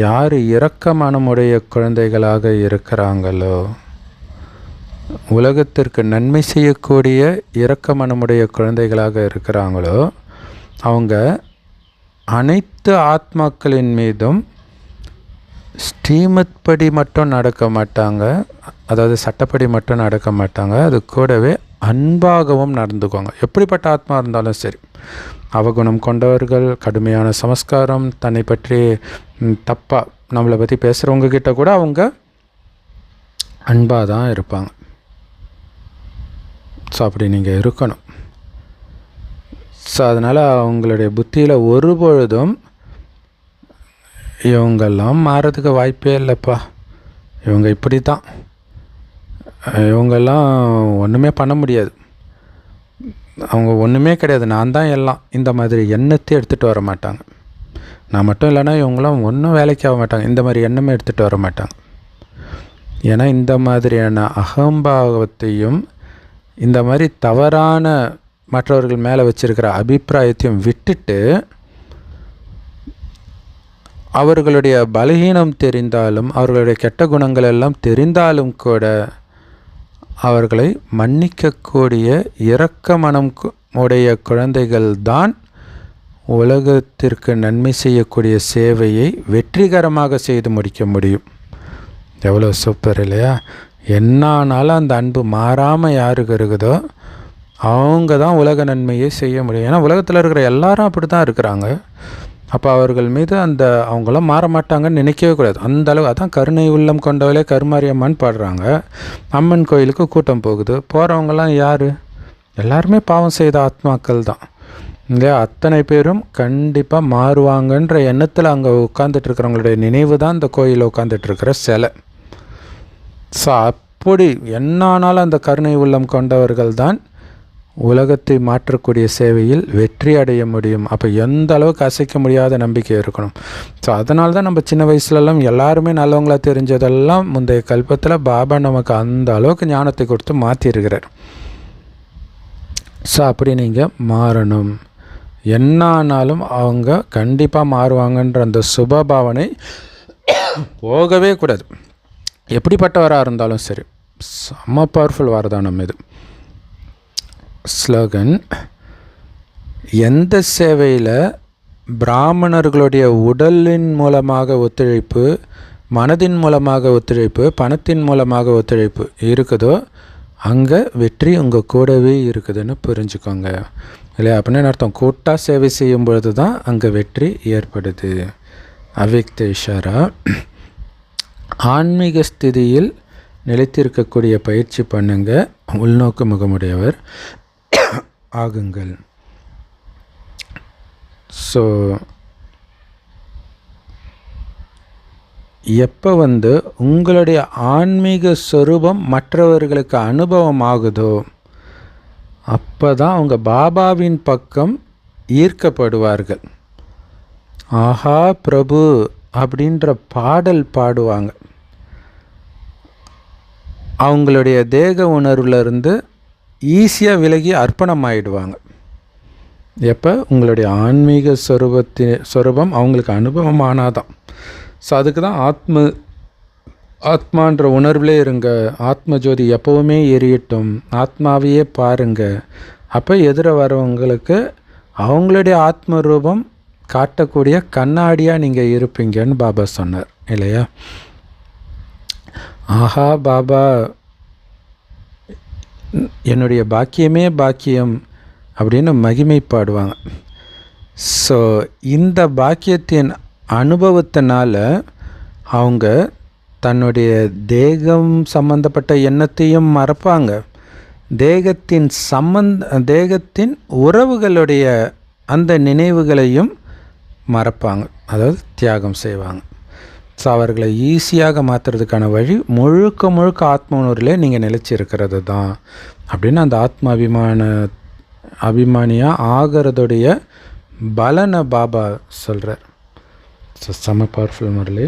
யார் இரக்க மனமுடைய குழந்தைகளாக இருக்கிறாங்களோ, உலகத்திற்கு நன்மை செய்யக்கூடிய இரக்க மனமுடைய குழந்தைகளாக இருக்கிறாங்களோ, அவங்க அனைத்து ஆத்மாக்களின் மீதும் ஸ்ரீமத் படி மட்டும் நடக்க மாட்டாங்க, அதாவது சட்டப்படி மட்டும் நடக்க மாட்டாங்க, அது கூடவே அன்பாகவும் நடந்துக்குவாங்க. எப்படிப்பட்ட ஆத்மா இருந்தாலும் சரி. அவகுணம் கொண்டவர்கள், கடுமையான சமஸ்காரம், தன்னை பற்றி தப்பாக நம்மளை பற்றி பேசுகிறவங்க கிட்ட கூட அவங்க அன்பாக தான் இருப்பாங்க. ஸோ அப்படி நீங்கள் இருக்கணும். ஸோ அதனால் அவங்களுடைய புத்தியில் ஒருபொழுதும் இவங்கெல்லாம் மாறதுக்கு வாய்ப்பே இல்லைப்பா, இவங்க இப்படி தான், இவங்கெல்லாம் ஒன்றுமே பண்ண முடியாது, அவங்க ஒன்றுமே கிடையாது, நான் தான் எல்லாம், இந்த மாதிரி எண்ணத்தை எடுத்துகிட்டு வர மாட்டாங்க. நான் மட்டும் இல்லைன்னா இவங்களாம் ஒன்றும் வேலைக்கு ஆக மாட்டாங்க, இந்த மாதிரி எண்ணமே எடுத்துகிட்டு வர மாட்டாங்க. ஏன்னா இந்த மாதிரியான அகம்பாவத்தையும் இந்த மாதிரி தவறான மற்றவர்கள் மேலே வச்சுருக்கிற அபிப்பிராயத்தையும் விட்டுட்டு, அவர்களுடைய பலகீனம் தெரிந்தாலும் அவர்களுடைய கெட்ட குணங்கள் எல்லாம் தெரிந்தாலும் கூட அவர்களை மன்னிக்கக்கூடிய இரக்க மனம் உடைய குழந்தைகள் தான் உலகத்திற்கு நன்மை செய்யக்கூடிய சேவையை வெற்றிகரமாக செய்து முடிக்க முடியும். எவ்வளோ சூப்பர் இல்லையா? என்னானாலும் அந்த அன்பு மாறாமல் யாருக்கு இருக்குதோ அவங்க தான் உலக நன்மையை செய்ய முடியும். ஏன்னா உலகத்தில் இருக்கிற எல்லாரும் அப்படி தான் இருக்கிறாங்க. அப்போ அவர்கள் மீது அவங்களாம் மாற மாட்டாங்கன்னு நினைக்கவே கூடாது. அந்தளவு அதான் கருணை உள்ளம் கொண்டவளே கருமாரியம்மான்னு பாடுறாங்க. அம்மன் கோயிலுக்கு கூட்டம் போகுது, போகிறவங்களாம் யார்? எல்லாருமே பாவம் செய்த ஆத்மாக்கள் தான் இல்லையா? அத்தனை பேரும் கண்டிப்பாக மாறுவாங்கன்ற எண்ணத்தில் அங்கே உட்காந்துட்ருக்கிறவங்களுடைய நினைவு தான் இந்த கோயிலில் உட்காந்துட்ருக்கிற சிலை. ஸோ அப்படி என்னானாலும் அந்த கருணை உள்ளம் கொண்டவர்கள் தான் உலகத்தை மாற்றக்கூடிய சேவையில் வெற்றி அடைய முடியும். அப்போ எந்த அளவுக்கு அசைக்க முடியாத நம்பிக்கை இருக்கணும். ஸோ அதனால தான் நம்ம சின்ன வயசுலலாம் எல்லாருமே நல்லவங்களாக தெரிஞ்சதெல்லாம் முந்தைய கல்பத்தில் பாபா நமக்கு அந்த அளவுக்கு ஞானத்தை கொடுத்து மாற்றிருக்கிறார். ஸோ அப்படி நீங்கள் மாறணும். என்ன ஆனாலும் அவங்க கண்டிப்பாக மாறுவாங்கன்ற அந்த சுபபாவனை போகவே கூடாது. எப்படிப்பட்டவராக இருந்தாலும் சரி. செம்ம பவர்ஃபுல் வரதானம் இது. ஸ்லோகன்: எந்த சேவையில் பிராமணர்களுடைய உடலின் மூலமாக ஒத்துழைப்பு, மனதின் மூலமாக ஒத்துழைப்பு, பணத்தின் மூலமாக ஒத்துழைப்பு இருக்குதோ அங்கே வெற்றி உங்கள் கூடவே இருக்குதுன்னு புரிஞ்சுக்கோங்க இல்லையா? அப்படின்னு அர்த்தம். கூட்டாக சேவை செய்யும் பொழுது தான் அங்கே வெற்றி ஏற்படுது. அவ்யக்த இஷாரா: ஆன்மீக ஸ்திதியில் நிலைத்திருக்கக்கூடிய பயிற்சி பண்ணுங்க, உள்நோக்கு முகமுடையவர் ஆகுங்கள். ஸோ எப்போ உங்களுடைய ஆன்மீக சொரூபம் மற்றவர்களுக்கு அனுபவம் ஆகுதோ அப்போ தான் அவங்க பாபாவின் பக்கம் ஈர்க்கப்படுவார்கள். ஆஹா பிரபு அப்படின்ற பாடல் பாடுவாங்க. அவங்களுடைய தேக உணர்வுலேருந்து ஈஸியாக விலகி அர்ப்பணம் ஆகிடுவாங்க. எப்போ உங்களுடைய ஆன்மீக சொரூபம் அவங்களுக்கு அனுபவம் ஆனாதான். ஸோ அதுக்கு தான் ஆத்மான்ற உணர்விலே இருங்க. ஆத்ம ஜோதி எப்போவுமே எரியட்டும், ஆத்மாவையே பாருங்க. அப்போ எதிர வரவங்களுக்கு அவங்களுடைய ஆத்ம ரூபம் காட்டக்கூடிய கண்ணாடியாக நீங்கள் இருப்பீங்கன்னு பாபா சொன்னார் இல்லையா? ஆஹா பாபா என்னுடைய பாக்கியமே பாக்கியம் அப்படின்னு மகிமை பாடுவாங்க. ஸோ இந்த பாக்கியத்தின் அனுபவத்தினால அவங்க தன்னுடைய தேகம் சம்பந்தப்பட்ட எண்ணத்தையும் மறப்பாங்க. தேகத்தின் உறவுகளுடைய அந்த நினைவுகளையும் மறப்பாங்க, அதாவது தியாகம் செய்வாங்க. ஸோ அவர்களை ஈஸியாக மாற்றுறதுக்கான வழி முழுக்க ஆத்ம உணர்விலே நீங்கள் நிலைச்சி இருக்கிறது தான் அப்படின்னு அந்த ஆத்ம அபிமானியாக ஆகிறதுடைய பலனை பாபா சொல்கிறார். ஸோ செம்ம powerful Murli.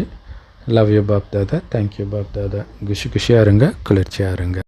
Love you BapDada. Thank you BapDada. குஷியாக இருங்க, குளிர்ச்சியாக இருங்க.